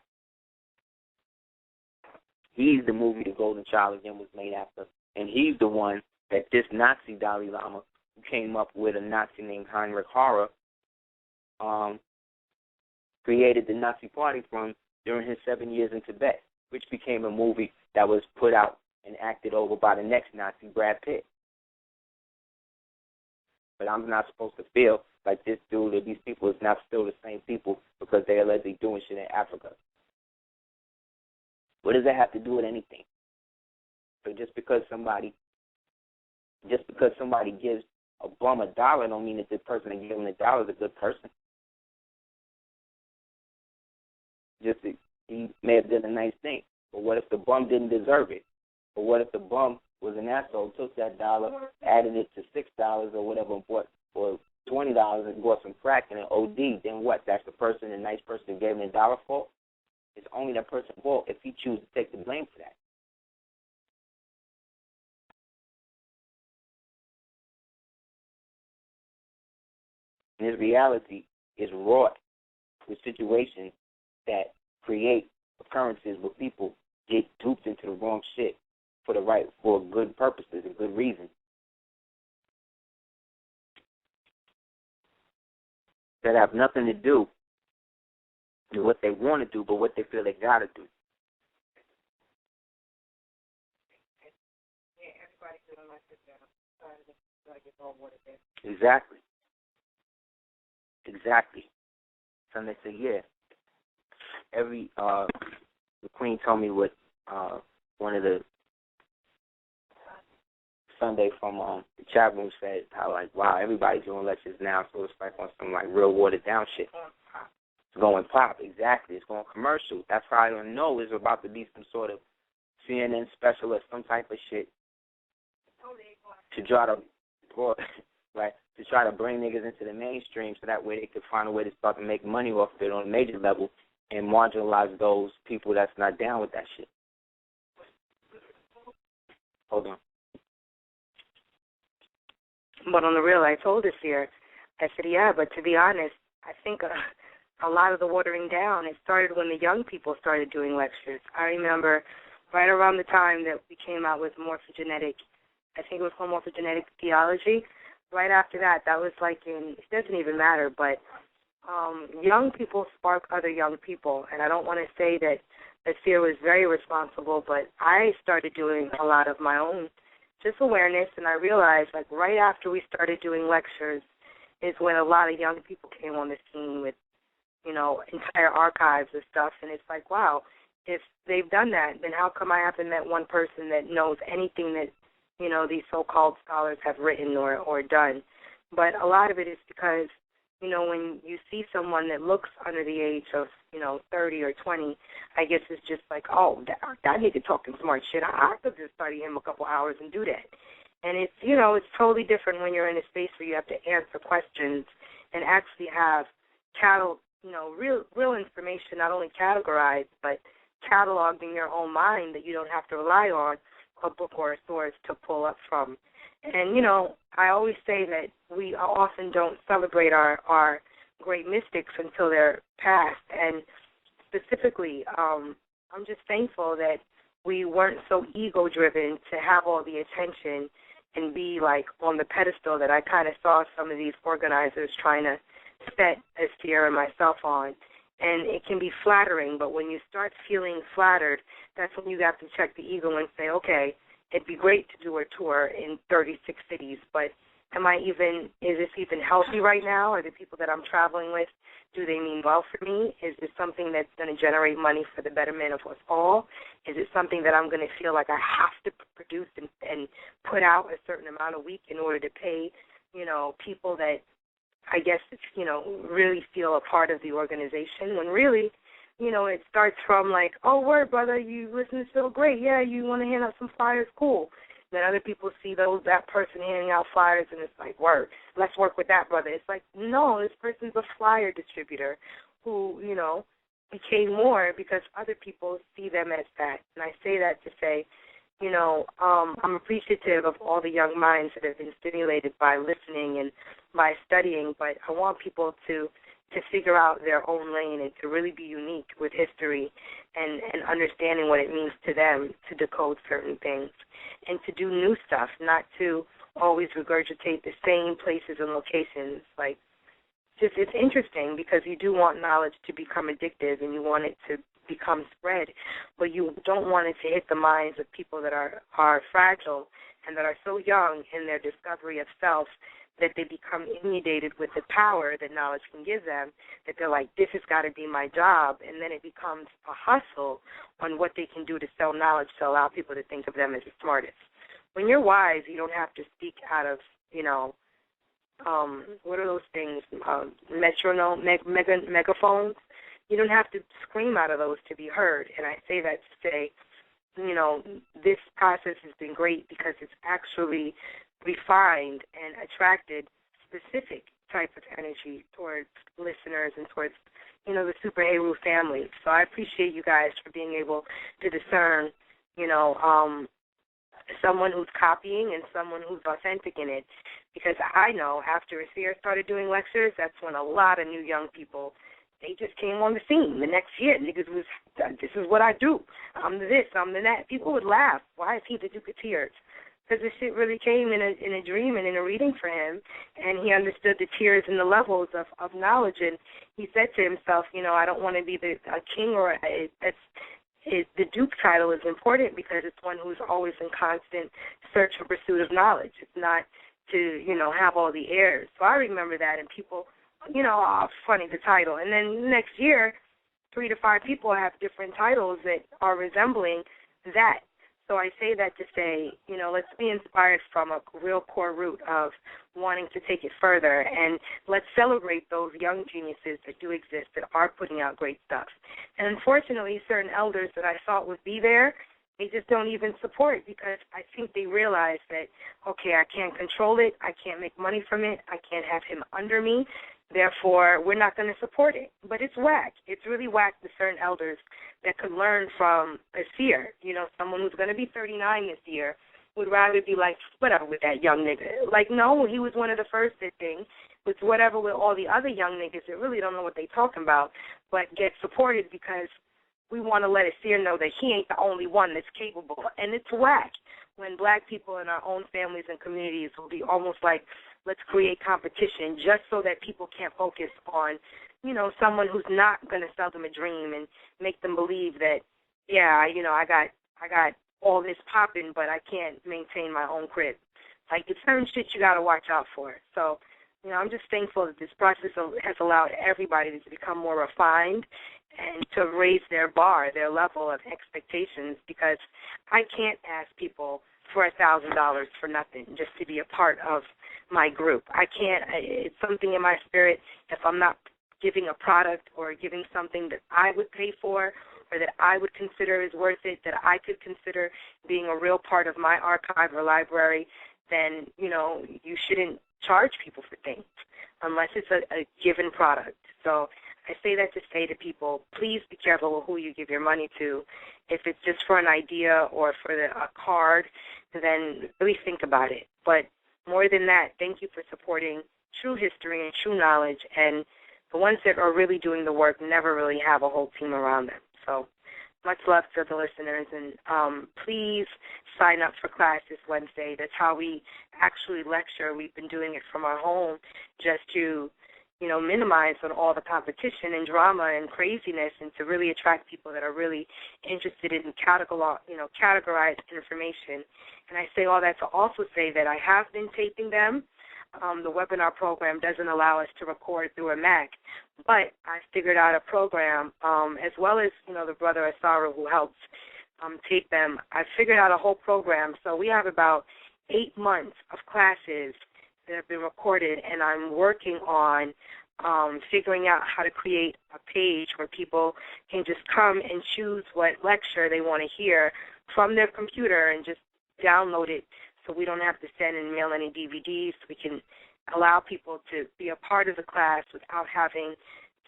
He's the movie The Golden Child again was made after. And he's the one that this Nazi Dalai Lama, who came up with a Nazi named Heinrich Heru, created the Nazi Party from during his 7 years in Tibet, which became a movie that was put out and acted over by the next Nazi, Brad Pitt. But I'm not supposed to feel like this dude or these people is not still the same people because they're allegedly doing shit in Africa. What does that have to do with anything? So just because somebody gives a bum $1 don't mean that the person that gave him the $1 is a good person. He may have done a nice thing, but what if the bum didn't deserve it? Or what if the bum was an asshole, took that $1, added it to $6 or whatever, and bought for $20 and bought some crack and an OD? Then what? That's the person, the nice person who gave him the $1 fault. It's only that person's fault if he chooses to take the blame for that. And his reality is wrought with situations that create occurrences where people get duped into the wrong shit for good purposes and good reasons. That have nothing to do with what they want to do, but what they feel they got to do. Exactly. So they say, yeah. The Queen told me what one of the Sunday from the chat room said, how like, wow, everybody's doing lectures now, so it's like on some like real watered down shit. It's going pop, exactly. It's going commercial. That's how I don't know it's about to be some sort of CNN special or some type of shit to try to bring niggas into the mainstream so that way they could find a way to start to make money off of it on a major level and marginalize those people that's not down with that shit. Hold on. But on the real, I told this year, I said, yeah, but to be honest, I think a lot of the watering down, it started when the young people started doing lectures. I remember right around the time that we came out with morphogenetic, I think it was called morphogenetic theology. Right after that, that was like it doesn't even matter, but young people spark other young people. And I don't want to say that Aseer was very responsible, but I started doing a lot of my own just awareness, and I realized like right after we started doing lectures is when a lot of young people came on the scene with, entire archives of stuff. And it's like, wow, if they've done that, then how come I haven't met one person that knows anything that, these so-called scholars have written or done? But a lot of it is because, when you see someone that looks under the age of, 30 or 20, I guess it's just like, oh, that nigga talking smart shit. I could just study him a couple hours and do that. And it's, it's totally different when you're in a space where you have to answer questions and actually have real information, not only categorized, but cataloged in your own mind that you don't have to rely on a book or a source to pull up from. And, you know, I always say that we often don't celebrate our great mystics until they're passed. And specifically, I'm just thankful that we weren't so ego-driven to have all the attention and be, like, on the pedestal that I kind of saw some of these organizers trying to set Aseer and myself on. And it can be flattering, but when you start feeling flattered, that's when you have to check the ego and say, okay, it'd be great to do a tour in 36 cities, but is this even healthy right now? Are the people that I'm traveling with, do they mean well for me? Is this something that's going to generate money for the betterment of us all? Is it something that I'm going to feel like I have to produce and put out a certain amount a week in order to pay, you know, people that I guess, you know, really feel a part of the organization, when really, you know, it starts from like, oh, word, brother, you listen to so great. Yeah, you want to hand out some flyers, cool. Then other people see that person handing out flyers, and it's like, word, let's work with that brother. It's like, no, this person's a flyer distributor who, you know, became more because other people see them as that. And I say that to say, you know, I'm appreciative of all the young minds that have been stimulated by listening and by studying, but I want people to figure out their own lane and to really be unique with history and understanding what it means to them to decode certain things and to do new stuff, not to always regurgitate the same places and locations. Like, just it's interesting because you do want knowledge to become addictive and you want it to become spread, but you don't want it to hit the minds of people that are fragile and that are so young in their discovery of self that they become inundated with the power that knowledge can give them, that they're like, this has got to be my job, and then it becomes a hustle on what they can do to sell knowledge to allow people to think of them as the smartest. When you're wise, you don't have to speak out of, you know, what are those things, megaphones? You don't have to scream out of those to be heard, and I say that to say, you know, this process has been great because it's actually refined and attracted specific type of energy towards listeners and towards, you know, the Super Heru family. So I appreciate you guys for being able to discern, you know, someone who's copying and someone who's authentic in it. Because I know after Aseer started doing lectures, that's when a lot of new young people, they just came on the scene. The next year, niggas was, this is what I do. I'm the this, I'm the that. People would laugh. Why is he the Duke of Tears? Because this shit really came in a dream and in a reading for him, and he understood the tiers and the levels of knowledge, and he said to himself, you know, I don't want to be a king or the Duke title is important because it's one who's always in constant search or pursuit of knowledge. It's not to, you know, have all the airs. So I remember that, and people, you know, oh, funny, the title. And then next year, 3 to 5 people have different titles that are resembling that. So I say that to say, you know, let's be inspired from a real core root of wanting to take it further, and let's celebrate those young geniuses that do exist that are putting out great stuff. And unfortunately, certain elders that I thought would be there, they just don't even support because I think they realize that, okay, I can't control it, I can't make money from it, I can't have him under me, therefore we're not going to support it. But it's whack. It's really whack to certain elders that could learn from Aseer. You know, someone who's going to be 39 this year would rather be like, whatever with that young nigga. Like, no, he was one of the first that thing. It's whatever with all the other young niggas that really don't know what they talking about, but get supported because we want to let Aseer know that he ain't the only one that's capable. And it's whack when black people in our own families and communities will be almost like, let's create competition just so that people can't focus on, you know, someone who's not going to sell them a dream and make them believe that, yeah, you know, I got all this popping, but I can't maintain my own crib. Like, it's certain shit you got to watch out for. So, you know, I'm just thankful that this process has allowed everybody to become more refined and to raise their bar, their level of expectations, because I can't ask people for $1,000 for nothing just to be a part of my group. I can't. It's something in my spirit. If I'm not giving a product or giving something that I would pay for or that I would consider is worth it, that I could consider being a real part of my archive or library, then, you know, you shouldn't charge people for things unless it's a given product. So I say that to say to people, please be careful with who you give your money to. If it's just for an idea or for a card, then really think about it. But more than that, thank you for supporting true history and true knowledge. And the ones that are really doing the work never really have a whole team around them. So much love to the listeners, and please sign up for class this Wednesday. That's how we actually lecture. We've been doing it from our home just to, minimize on all the competition and drama and craziness, and to really attract people that are really interested in categorized information. And I say all that to also say that I have been taping them. The webinar program doesn't allow us to record through a Mac, but I figured out a program, as well as, the brother Heru who helps tape them. I figured out a whole program. So we have about 8 months of classes that have been recorded, and I'm working on figuring out how to create a page where people can just come and choose what lecture they want to hear from their computer and just download it, so we don't have to send and mail any DVDs. We can allow people to be a part of the class without having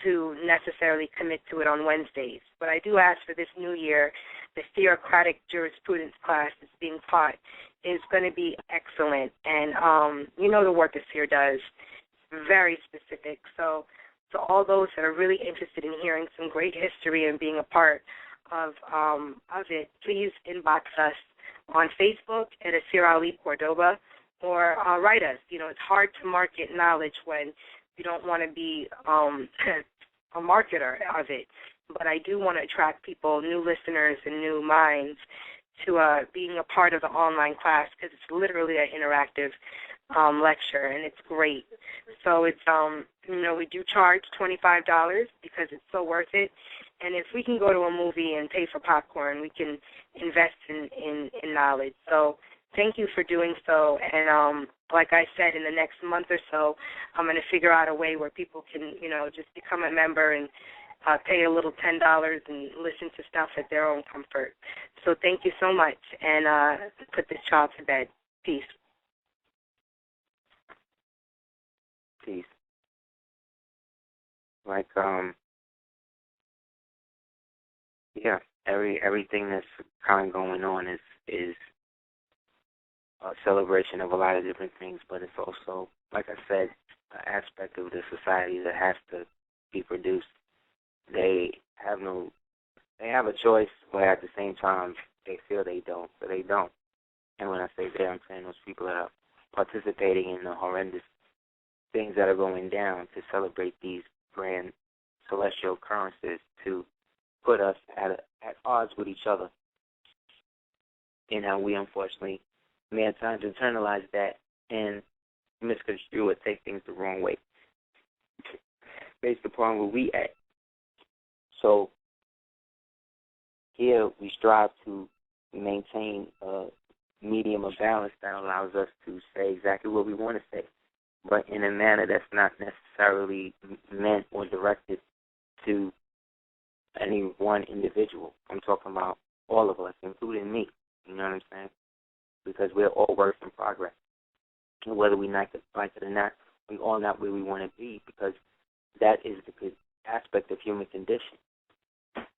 to necessarily commit to it on Wednesdays. But I do ask for this new year, the theocratic jurisprudence class that's being taught is going to be excellent. And the work Aseer does, very specific. So to all those that are really interested in hearing some great history and being a part of it, please inbox us on Facebook at Aseer Ali Cordoba, or write us. It's hard to market knowledge when you don't want to be a marketer of it. But I do want to attract people, new listeners and new minds, to being a part of the online class, because it's literally an interactive lecture, and it's great. So it's, we do charge $25 because it's so worth it. And if we can go to a movie and pay for popcorn, we can invest in knowledge. So thank you for doing so. And like I said, in the next month or so, I'm going to figure out a way where people can, just become a member and pay a little $10 and listen to stuff at their own comfort. So thank you so much, and put this child to bed. Peace. Peace. Everything that's kind of going on is a celebration of a lot of different things, but it's also, like I said, an aspect of the society that has to be produced. They have a choice, but at the same time, they feel they don't, so they don't. And when I say they, I'm saying those people that are participating in the horrendous things that are going down to celebrate these grand celestial occurrences, to put us at odds with each other. And how we, unfortunately, may at times internalize that and misconstrue or take things the wrong way based upon where we at. So here we strive to maintain a medium of balance that allows us to say exactly what we want to say, but in a manner that's not necessarily meant or directed to any one individual. I'm talking about all of us, including me. You know what I'm saying? Because we're all works in progress. And whether we like it or not, we're all not where we want to be, because that is the good aspect of human condition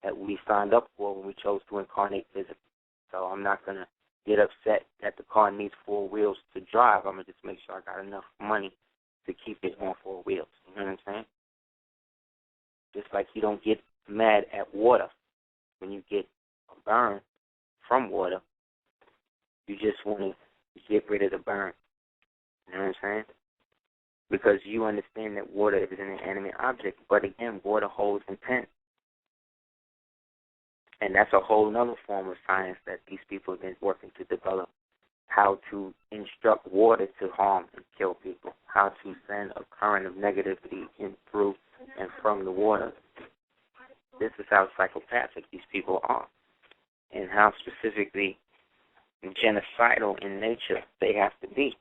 that we signed up for when we chose to incarnate physically. So I'm not going to get upset that the car needs 4 wheels to drive. I'm going to just make sure I got enough money to keep it on 4 wheels. You know what I'm saying? Just like you don't get mad at water when you get a burn from water. You just want to get rid of the burn. You know what I'm saying? Because you understand that water is an inanimate object, but again, water holds intent. And that's a whole other form of science that these people have been working to develop, how to instruct water to harm and kill people, how to send a current of negativity in through and from the water. This is how psychopathic these people are, and how specifically genocidal in nature they have to be.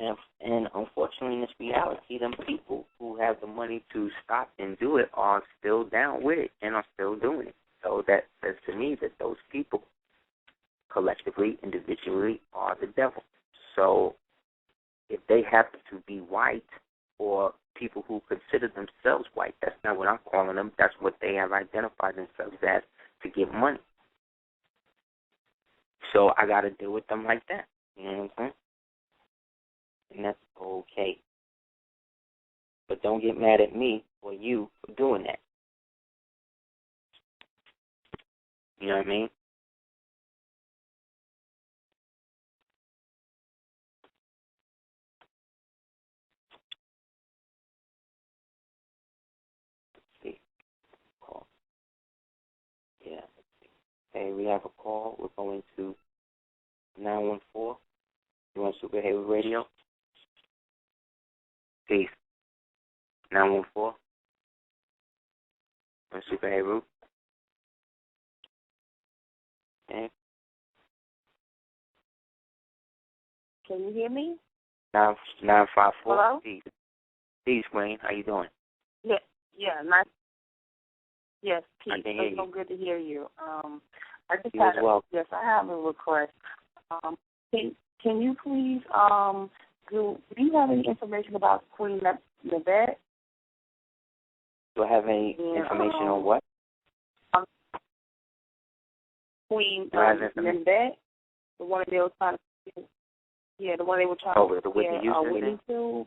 And unfortunately, in this reality, them people who have the money to stop and do it are still down with it and are still doing it. So that says to me that those people, collectively, individually, are the devil. So if they happen to be white, or people who consider themselves white, that's not what I'm calling them. That's what they have identified themselves as to get money. So I got to deal with them like that. You know what I'm saying? and that's okay. But don't get mad at me or you for doing that. You know what I mean? Let's see. Call. Yeah. Hey, we have a call. We're going to 914. You want Super Heru Radio? Peace. 914. On Super Heru. Okay. Can you hear me? 954. Hello? Peace. Peace, Wayne. How you doing? Yeah, nice. Yes, Pete. I can hear It's so you. good to hear you. I just You as had well. yes, I have a request. Can you please do you have any information about Queen Nabet? Do I have any information on what? Queen Nabet, the one they were trying to, the one they were trying with the Whitney Houston Whitney thing? to.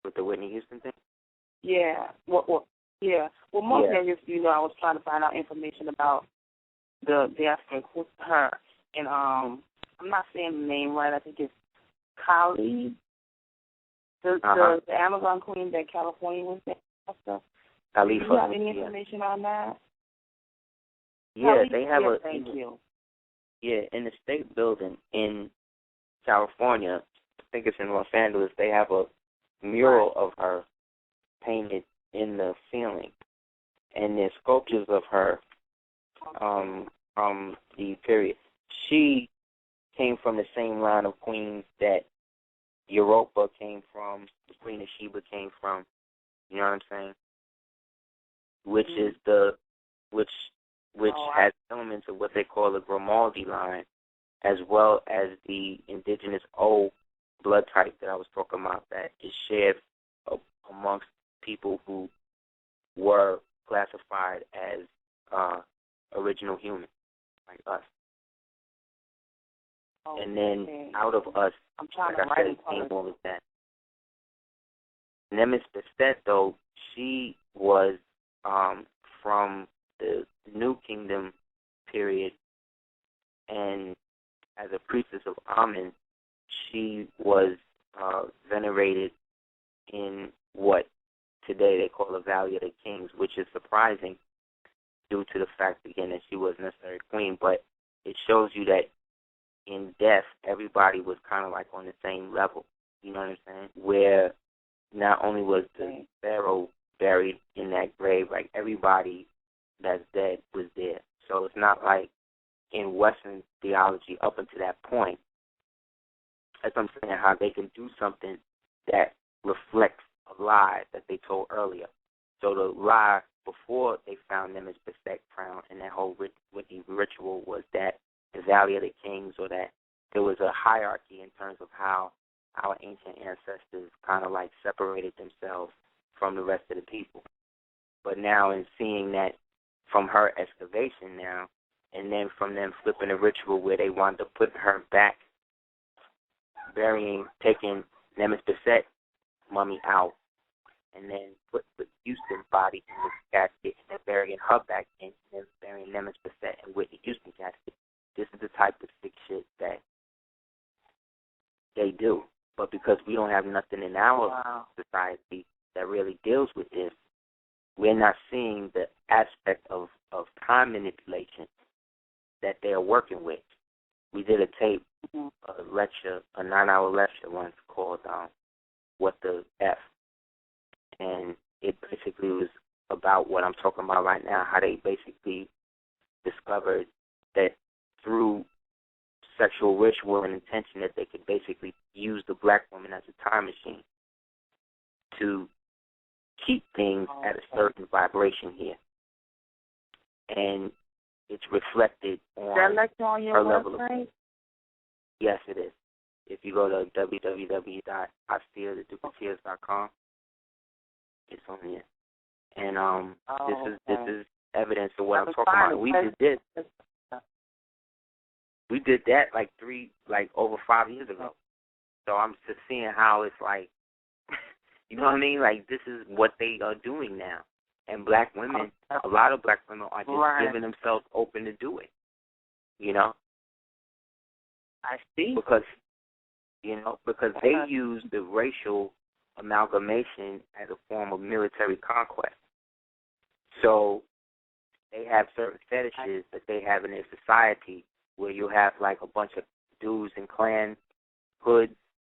With the Whitney Houston thing? Yeah. Well, mostly I just, I was trying to find out information about the death of her. And I'm not saying the name right. I think it's Kylie, the Amazon queen that California was there. Do you have any information on that? Yeah, they have thank you. Yeah, in the state building in California, I think it's in Los Angeles, they have a mural of her painted in the ceiling. And there's sculptures of her from the period. She came from the same line of queens that Europa came from, the Queen of Sheba came from. You know what I'm saying? Which is which has elements of what they call the Grimaldi line, as well as the indigenous O blood type that I was talking about that is shared amongst people who were classified as original humans, like us. And then out of us, like I said, came all of that. Nemes Bastet, though, she was from the New Kingdom period, and as a priestess of Amen, she was venerated in what today they call the Valley of the Kings, which is surprising due to the fact, again, that she wasn't necessarily a queen, but it shows you that in death, everybody was kind of like on the same level, you know what I'm saying? Where not only was the pharaoh buried in that grave, like everybody that's dead was there. So it's not like in Western theology up until that point, as I'm saying, how they can do something that reflects a lie that they told earlier. So the lie before they found them as Bastet crown and that whole Whitney ritual was that the Valley of the Kings, or that there was a hierarchy in terms of how our ancient ancestors kind of like separated themselves from the rest of the people. But now in seeing that from her excavation now, and then from them flipping the ritual where they wanted to put her back, taking Nemes Bastet mummy out, and then put the Houston body in this casket, and then burying her back in, and then burying Nemes Bastet and Whitney Houston casket. This is the type of sick shit that they do. But because we don't have nothing in our society that really deals with this, we're not seeing the aspect of time manipulation that they're working with. We did a tape, a lecture, a 9-hour lecture once called What the F? And it basically was about what I'm talking about right now, how they basically discovered that through sexual ritual and intention that they could basically use the black woman as a time machine to keep things at a certain vibration here. And it's reflected on that lecture on your website? Yes, it is. If you go to www.aseer.com, it's on there. And this is evidence of what I'm talking about. We did that like over 5 years ago. So I'm just seeing how it's like, you know what I mean? Like, this is what they are doing now. And black women, a lot of black women are just giving themselves open to do it. You know? I see. Because they use the racial amalgamation as a form of military conquest. So they have certain fetishes that they have in their society where you have like a bunch of dudes in Klan hoods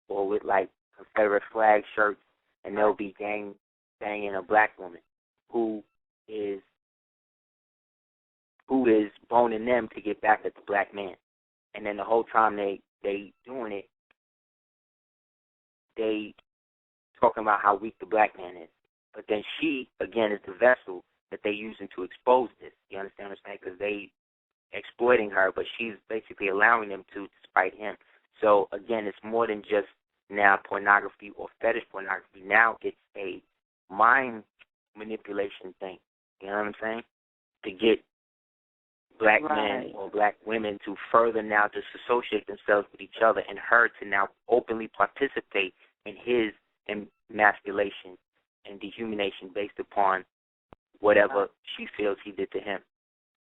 or with like Confederate flag shirts, and they'll be banging a black woman who is boning them to get back at the black man. And then the whole time they doing it, they talking about how weak the black man is. But then she, again, is the vessel that they're using to expose this. You understand what I'm saying? Because they exploiting her, but she's basically allowing them to despite him. So, again, it's more than just now pornography or fetish pornography. Now it's a mind manipulation thing. You know what I'm saying? To get black men or black women to further now disassociate themselves with each other, and her to now openly participate in his emasculation and dehumanization based upon whatever she feels he did to him.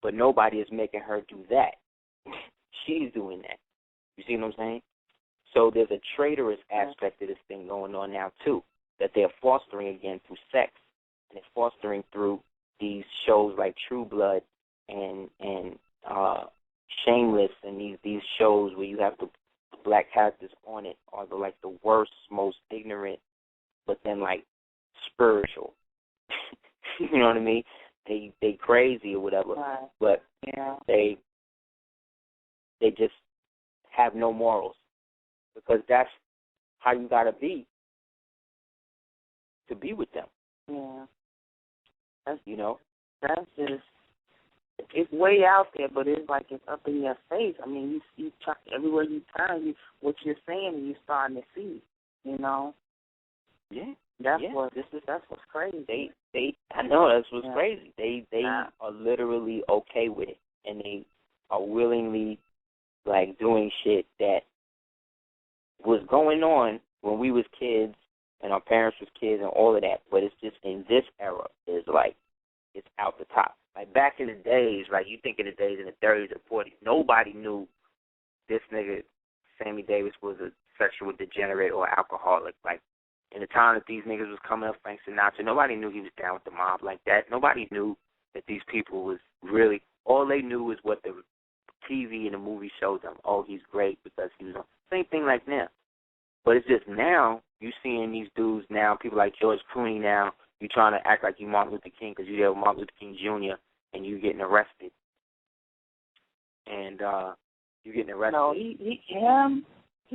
But nobody is making her do that. She's doing that. You see what I'm saying? So there's a traitorous aspect of this thing going on now, too, that they're fostering, again, through sex. And they're fostering through these shows like True Blood and Shameless, and these shows where you have the black characters on it are the worst, most ignorant, but then like spiritual. You know what I mean? They crazy or whatever, but they just have no morals, because that's how you gotta be to be with them. Yeah, that's just, it's way out there, but it's like it's up in your face. I mean, you try, everywhere you turn, what you're saying, and you're starting to see. You know. Yeah. That's what's crazy. I know that's what's crazy. They are literally okay with it, and they are willingly like doing shit that was going on when we was kids and our parents was kids and all of that. But it's just in this era is like it's out the top. Like back in the days, like you think of the days in the 30s and 40s, nobody knew this nigga Sammy Davis was a sexual degenerate or alcoholic. Like in the time that these niggas was coming up, Frank Sinatra, nobody knew he was down with the mob like that. Nobody knew that these people was really, all they knew was what the TV and the movie showed them. Oh, he's great because he was on. Same thing like now. But it's just now, you seeing these dudes now, people like George Clooney now, you trying to act like you Martin Luther King because you there with Martin Luther King Jr. and you getting arrested. And you getting arrested. No, he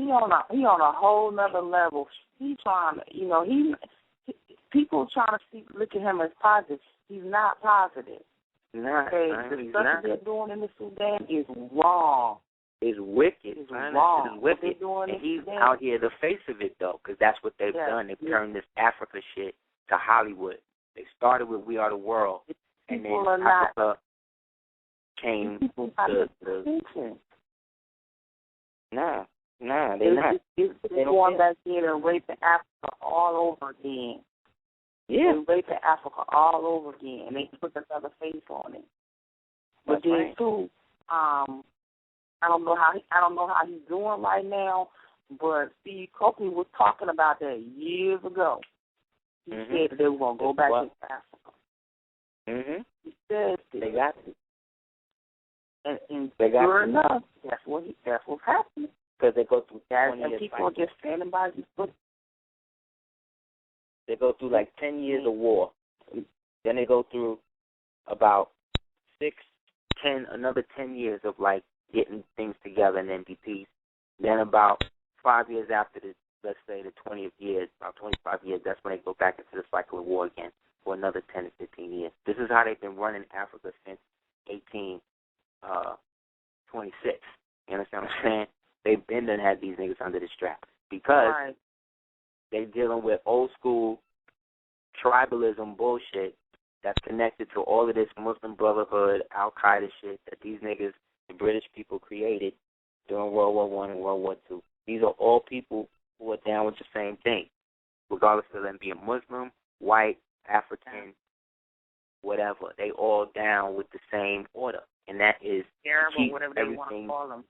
on a whole nother level. He trying to, people trying to look at him as positive. He's not positive. Nah, the stuff that they're doing in the Sudan is wrong. It's wicked. It's wrong. It's wicked. And he's out here the face of it, though, because that's what they've done. They've turned this Africa shit to Hollywood. They started with We Are the World, and then Africa came to Nah, they're not. They're going back there and raping Africa all over again. Yeah. They're raping Africa all over again, and they put another face on it. But then too, I don't know how he's doing right now, but Steve Copley was talking about that years ago. He said that they were going to go back to Africa. He said they got to. And sure enough, that's what's happening. Because they go through 20 years. And people are just standing by these books. They go through like 10 years of war. Then they go through about another 10 years of like getting things together and then be peace. Then about 5 years after let's say the 20th year, about 25 years, that's when they go back into the cycle of war again for another 10 to 15 years. This is how they've been running Africa since 1826. You understand what I'm saying? They've been and had these niggas under the strap because they're dealing with old school tribalism bullshit that's connected to all of this Muslim Brotherhood, Al-Qaeda shit that these niggas, the British people, created during World War I and World War II. These are all people who are down with the same thing, regardless of them being Muslim, white, African, whatever. They all down with the same order, and that is terrible, whatever they want to call them.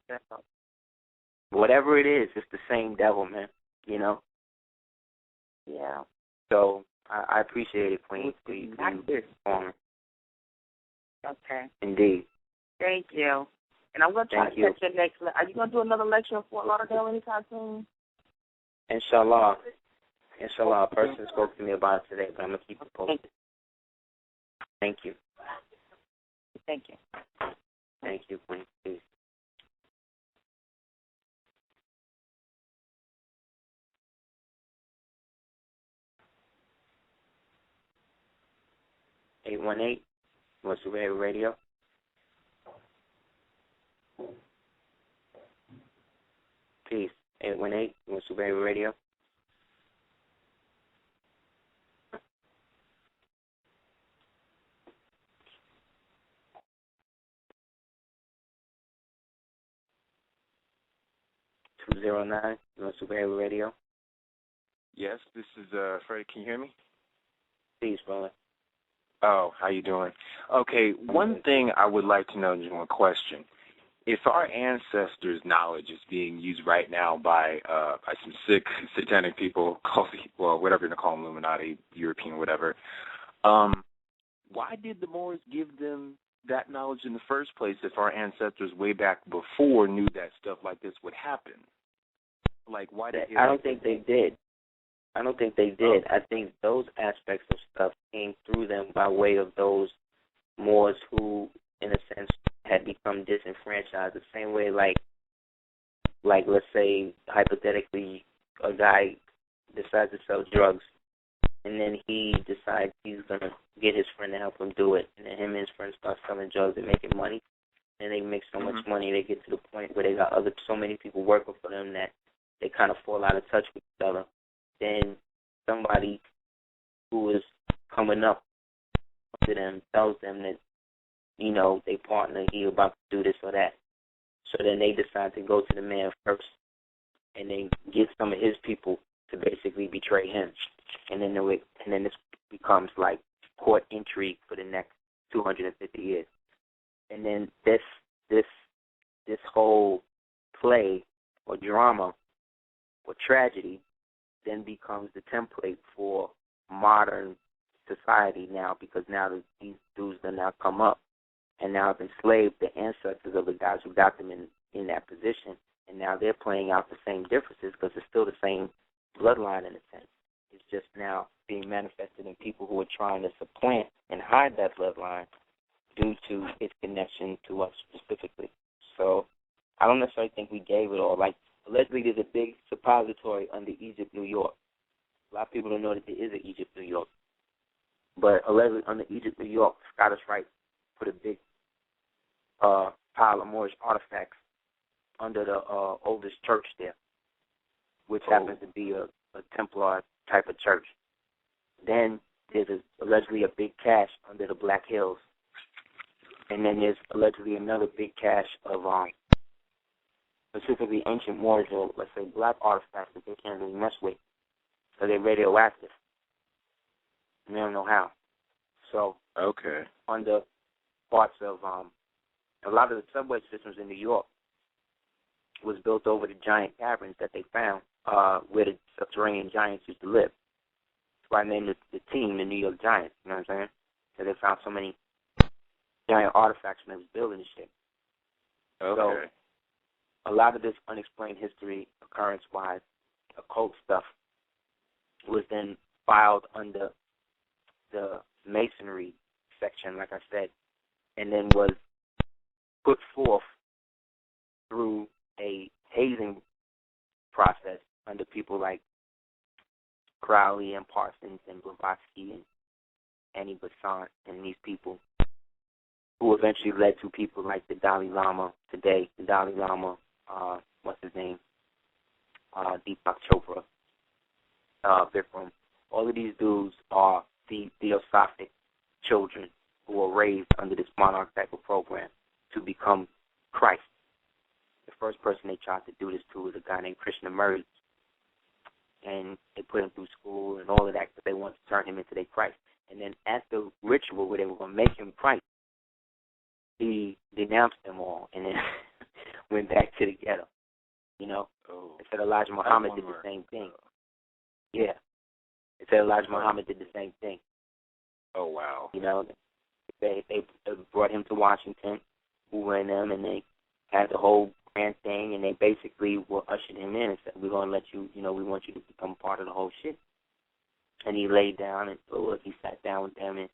Whatever it is, it's the same devil, man. You know. Yeah. So I appreciate it, Queen. Okay. Indeed. Thank you. And I'm going to try to catch your next. Are you going to do another lecture in Fort Lauderdale anytime soon? Inshallah. Inshallah. A person spoke to me about it today, but I'm going to keep it posted. Thank you. Thank you. Thank you, Queen. Peace. (818) What's the radio? Peace. 818 What's the radio? (209) What's the radio? Yes, this is Freddie. Can you hear me? Peace, brother. Oh, how you doing? Okay, one thing I would like to know, just one question. If our ancestors' knowledge is being used right now by some sick, satanic people, well, whatever you're going to call them, Illuminati, European, whatever, why did the Moors give them that knowledge in the first place if our ancestors way back before knew that stuff like this would happen? Like, why did I don't think they did. I don't think they did. I think those aspects of stuff came through them by way of those Moors who, in a sense, had become disenfranchised. The same way, like let's say, hypothetically, a guy decides to sell drugs, and then he decides he's going to get his friend to help him do it, and then him and his friend start selling drugs and making money, and they make so much money, they get to the point where they got so many people working for them that they kind of fall out of touch with each other. Then somebody who is coming up to them tells them that, you know, they partner, he about to do this or that. So then they decide to go to the man first and then get some of his people to basically betray him. And then this becomes like court intrigue for the next 250 years. And then this whole play or drama or tragedy then becomes the template for modern society now, because now these dudes have now come up and now have enslaved the ancestors of the guys who got them in that position, and now they're playing out the same differences because it's still the same bloodline in a sense. It's just now being manifested in people who are trying to supplant and hide that bloodline due to its connection to us specifically. So I don't necessarily think we gave it all. Like, allegedly there's a big suppository under Egypt, New York. A lot of people don't know that there is an Egypt, New York. But allegedly under Egypt, New York, Scottish Rite put a big pile of Moorish artifacts under the oldest church there, which happens to be a Templar type of church. Then there's allegedly a big cache under the Black Hills. And then there's allegedly another big cache of specifically ancient Moorish, or let's say black artifacts that they can't really mess with because they're radioactive. And they don't know how. So, under parts of a lot of the subway systems in New York was built over the giant caverns that they found where the subterranean giants used to live. That's why I named the team the New York Giants, you know what I'm saying? Because they found so many giant artifacts when they was building this shit. So, a lot of this unexplained history, occurrence-wise, occult stuff, was then filed under the Masonry section, like I said, and then was put forth through a hazing process under people like Crowley and Parsons and Blavatsky and Annie Besant and these people, who eventually led to people like the Dalai Lama today, what's his name, Deepak Chopra, Bikram. All of these dudes are the theosophic children who were raised under this monarch type of program to become Christ. The first person they tried to do this to was a guy named Krishnamurti. and they put him through school and all of that because they wanted to turn him into their Christ. And then at the ritual where they were going to make him Christ, he denounced them all and then went back to the ghetto. You know, it said Elijah Muhammad did the same thing. Yeah, it said Elijah Muhammad did the same thing. Oh wow! You know, they brought him to Washington, Hoover and them, and they had the whole grand thing, and they basically were ushered him in and said, "We're gonna let you. You know, we want you to become part of the whole shit." And he laid down and he sat down with them and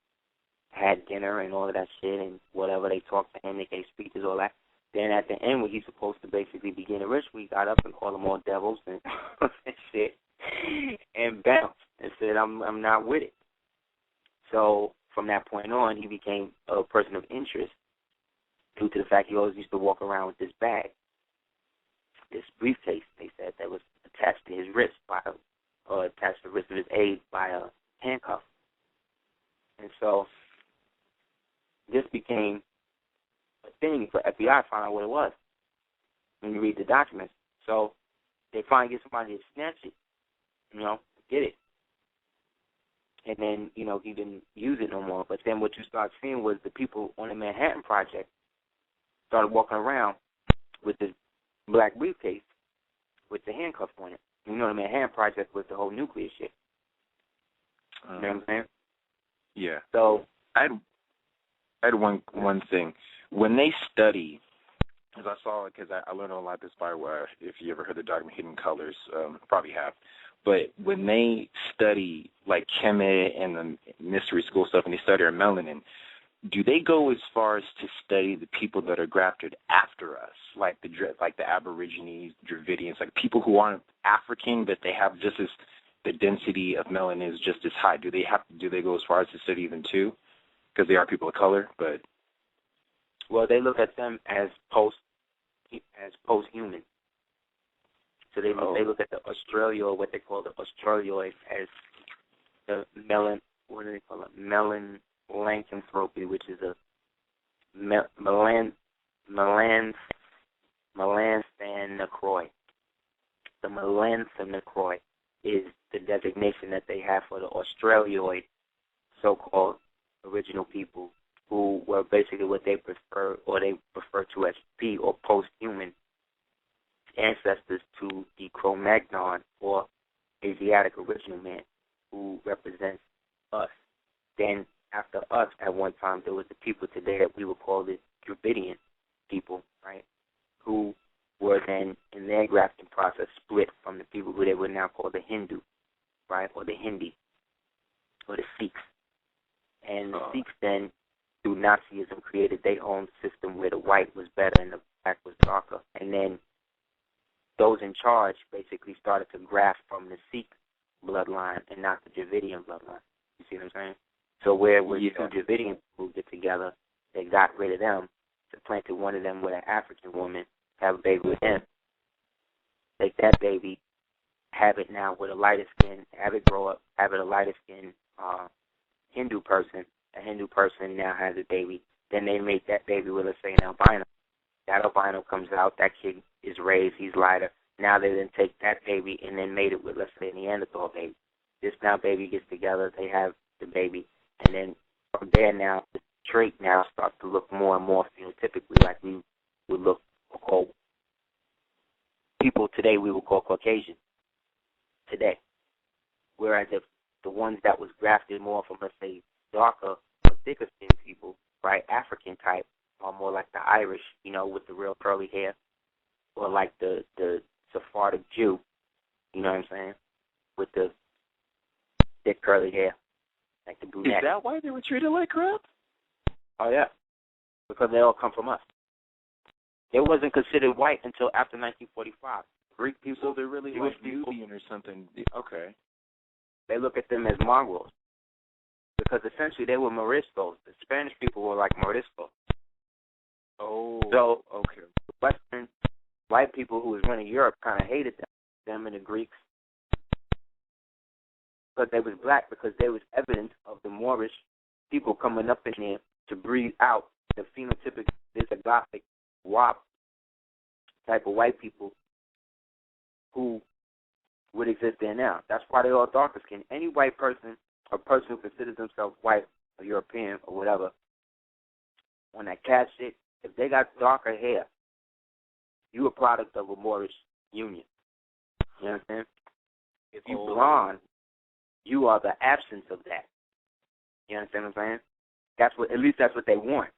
had dinner and all of that shit and whatever. They talked to him, they gave speeches, all that. Then at the end, when he's supposed to basically begin the ritual, he got up and called them all devils and shit, and bounced and said, "I'm not with it." So from that point on, he became a person of interest due to the fact he always used to walk around with this bag, this briefcase. They said that was attached to his wrist attached to the wrist of his aide by a handcuff, and so this became a thing for FBI to find out what it was when you read the documents. So they finally get somebody to snatch it, you know, get it. And then, you know, he didn't use it no more. But then what you start seeing was the people on the Manhattan Project started walking around with this black briefcase with the handcuffs on it. You know, the Manhattan Project was the whole nuclear shit. You know what I'm saying? Yeah. So I had one thing. When they study, as I saw it, because I learned a lot this by if you ever heard the document Hidden Colors, probably have. But when they study like Kemet and the mystery school stuff, and they study our melanin, do they go as far as to study the people that are grafted after us, like the Aborigines, Dravidians, like people who aren't African, but they have just as the density of melanin is just as high? Do they go as far as to study them too? Because they are people of color, but well, they look at them as post-human. So they look at the Australia, what they call the Australoid, as the melanthropy, which is a melansthanocroi. The melansthanocroi is the designation that they have for the Australoid, so-called original people, who were basically what they refer to as P or post-human ancestors to the Cro-Magnon or Asiatic original man, who represents us. Then after us, at one time, there was the people today that we would call the Dravidian people, right, who were then in their grafting process split from the people who they would now call the Hindu, right, or the Hindi, or the Sikhs. And the Sikhs then, through Nazism, created their own system where the white was better and the black was darker. And then those in charge basically started to graft from the Sikh bloodline and not the Dravidian bloodline. You see what I'm saying? So where two Dravidian people get together, they got rid of them, supplanted one of them with an African woman, have a baby with him. Take that baby, have it now with a lighter skin, have it grow up, have it a lighter skin Hindu person. A Hindu person now has a baby. Then they make that baby with, let's say, an albino. That albino comes out, that kid is raised, he's lighter. Now they then take that baby and then made it with, let's say, a Neanderthal baby. This now baby gets together, they have the baby, and then from there now, the trait now starts to look more and more phenotypically like we would look, call people today we would call Caucasian today. Whereas if the ones that was grafted more from, let's say, darker or thicker skinned people, right, African type, are more like the Irish, you know, with the real curly hair, or like the Sephardic Jew, you know what I'm saying, with the thick curly hair, like the brunette. Is that why they were treated like crap? Oh, yeah, because they all come from us. They wasn't considered white until after 1945. Greek people, so they're really Jewish like people, Nubian or something. Okay. They look at them as mongrels because essentially they were Moriscos. The Spanish people were like Moriscos. Oh, so okay. Western white people who was running Europe kind of hated them and the Greeks because they was black, because there was evidence of the Moorish people coming up in there to breed out the phenotypic Visigothic WAP type of white people who would exist there now. That's why they're all darker skinned. Any white person, or person who considers themselves white or European or whatever, on that cat shit, if they got darker hair, you a product of a Moorish union. You understand? If you blonde, you are the absence of that. You understand what I'm saying? At least that's what they want.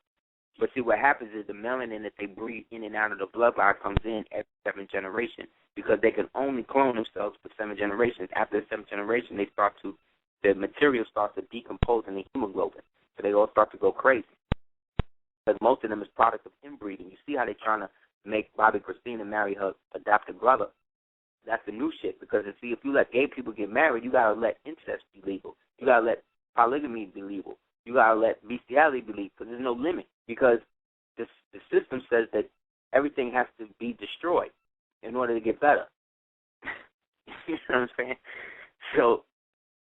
But see, what happens is the melanin that they breathe in and out of the bloodline comes in every 7th generation, because they can only clone themselves for 7 generations. After the 7th generation, the material starts to decompose in the hemoglobin. So they all start to go crazy. Because most of them is product of inbreeding. You see how they're trying to make Bobby Christina marry her adopted brother. That's the new shit. Because, see, if you let gay people get married, you got to let incest be legal. You got to let polygamy be legal. You got to let bestiality be legal, because there's no limit. Because the system says that everything has to be destroyed in order to get better. You know what I'm saying? So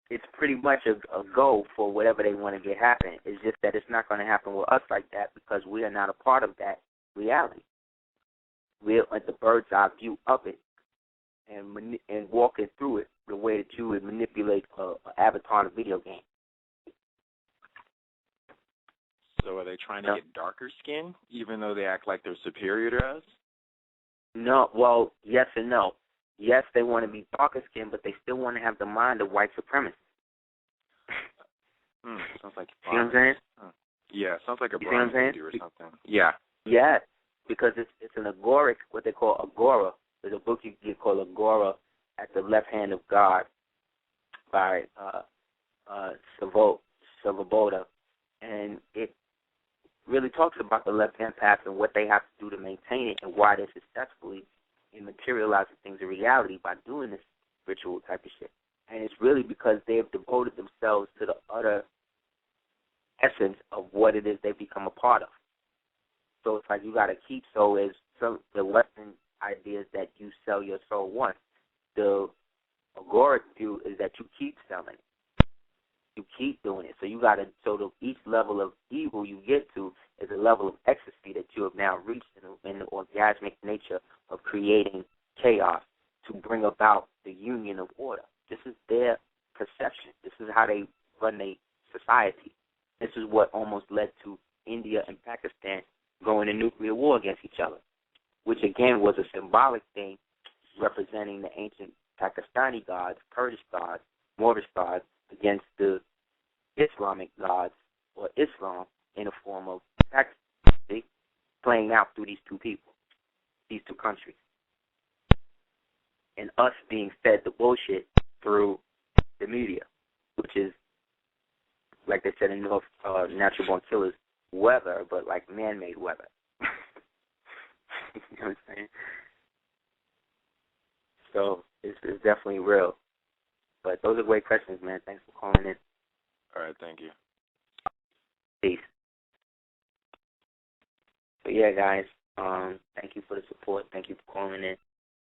it's pretty much a go for whatever they want to get happen. It's just that it's not going to happen with us like that, because we are not a part of that reality. We're at the bird's eye view of it and walking through it the way that you would manipulate an avatar in a video game. So are they trying to get darker skin, even though they act like they're superior to us? No, well, yes and no. Yes, they want to be darker skin, but they still want to have the mind of white supremacy. Sounds like you know what I'm saying? Yeah, sounds like a Brahmin or something. Yeah. Yeah, because it's an agoric, what they call agora. There's a book you get called Agora at the Left Hand of God by Savoboda, and it really talks about the left-hand path and what they have to do to maintain it and why they're successfully in materializing things in reality by doing this ritual type of shit. And it's really because they've devoted themselves to the utter essence of what it is they become a part of. So it's like you got to keep, so as the Western idea is that you sell your soul once. The agoric view is that you keep selling it. You keep doing it. So you got to, each level of evil you get to is a level of ecstasy that you have now reached in the orgasmic nature of creating chaos to bring about the union of order. This is their perception. This is how they run their society. This is what almost led to India and Pakistan going to nuclear war against each other, which again was a symbolic thing representing the ancient Pakistani gods, Kurdish gods, Moorish gods, against the Islamic gods, or Islam, in the form of Pakistan, playing out through these two people, these two countries. And us being fed the bullshit through the media, which is, like they said in North, Natural Born Killers, weather, but like man-made weather. You know what I'm saying? So it's definitely real. But those are great questions, man. Thanks for calling in. All right, thank you. Peace. So yeah, guys, thank you for the support. Thank you for calling in.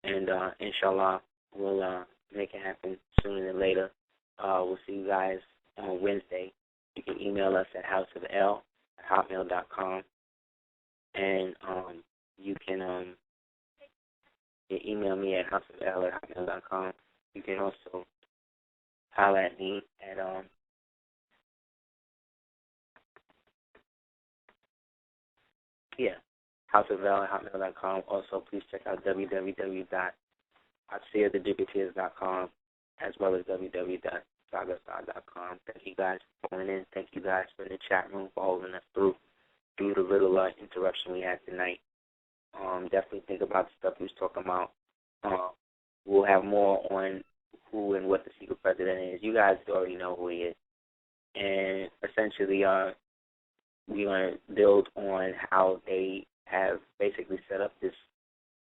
And inshallah, we'll make it happen sooner than later. We'll see you guys on Wednesday. You can email us at houseofl@hotmail.com. And you can email me at houseofl@hotmail.com. You can also holler at me at houseofl@hotmail.com. Also, please check out www.aseerthediggiteers.com as well as www.sagastar.com. Thank you guys for calling in. Thank you guys for the chat room for holding us through the little interruption we had tonight. Definitely think about the stuff we was talking about. We'll have more on who and what the secret president is. You guys already know who he is. And essentially, we're going to build on how they have basically set up this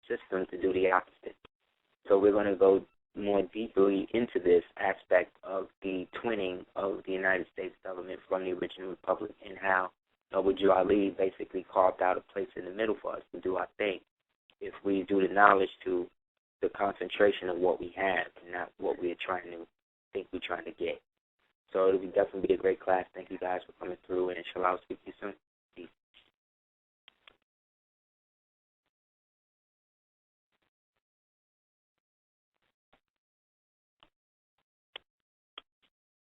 system to do the opposite. So we're going to go more deeply into this aspect of the twinning of the United States government from the original republic and how Noble Jew Ali basically carved out a place in the middle for us to do our thing if we do the knowledge to the concentration of what we have and not what we're trying to think we're trying to get. So it'll definitely be a great class. Thank you guys for coming through, and inshallah I'll speak to you soon.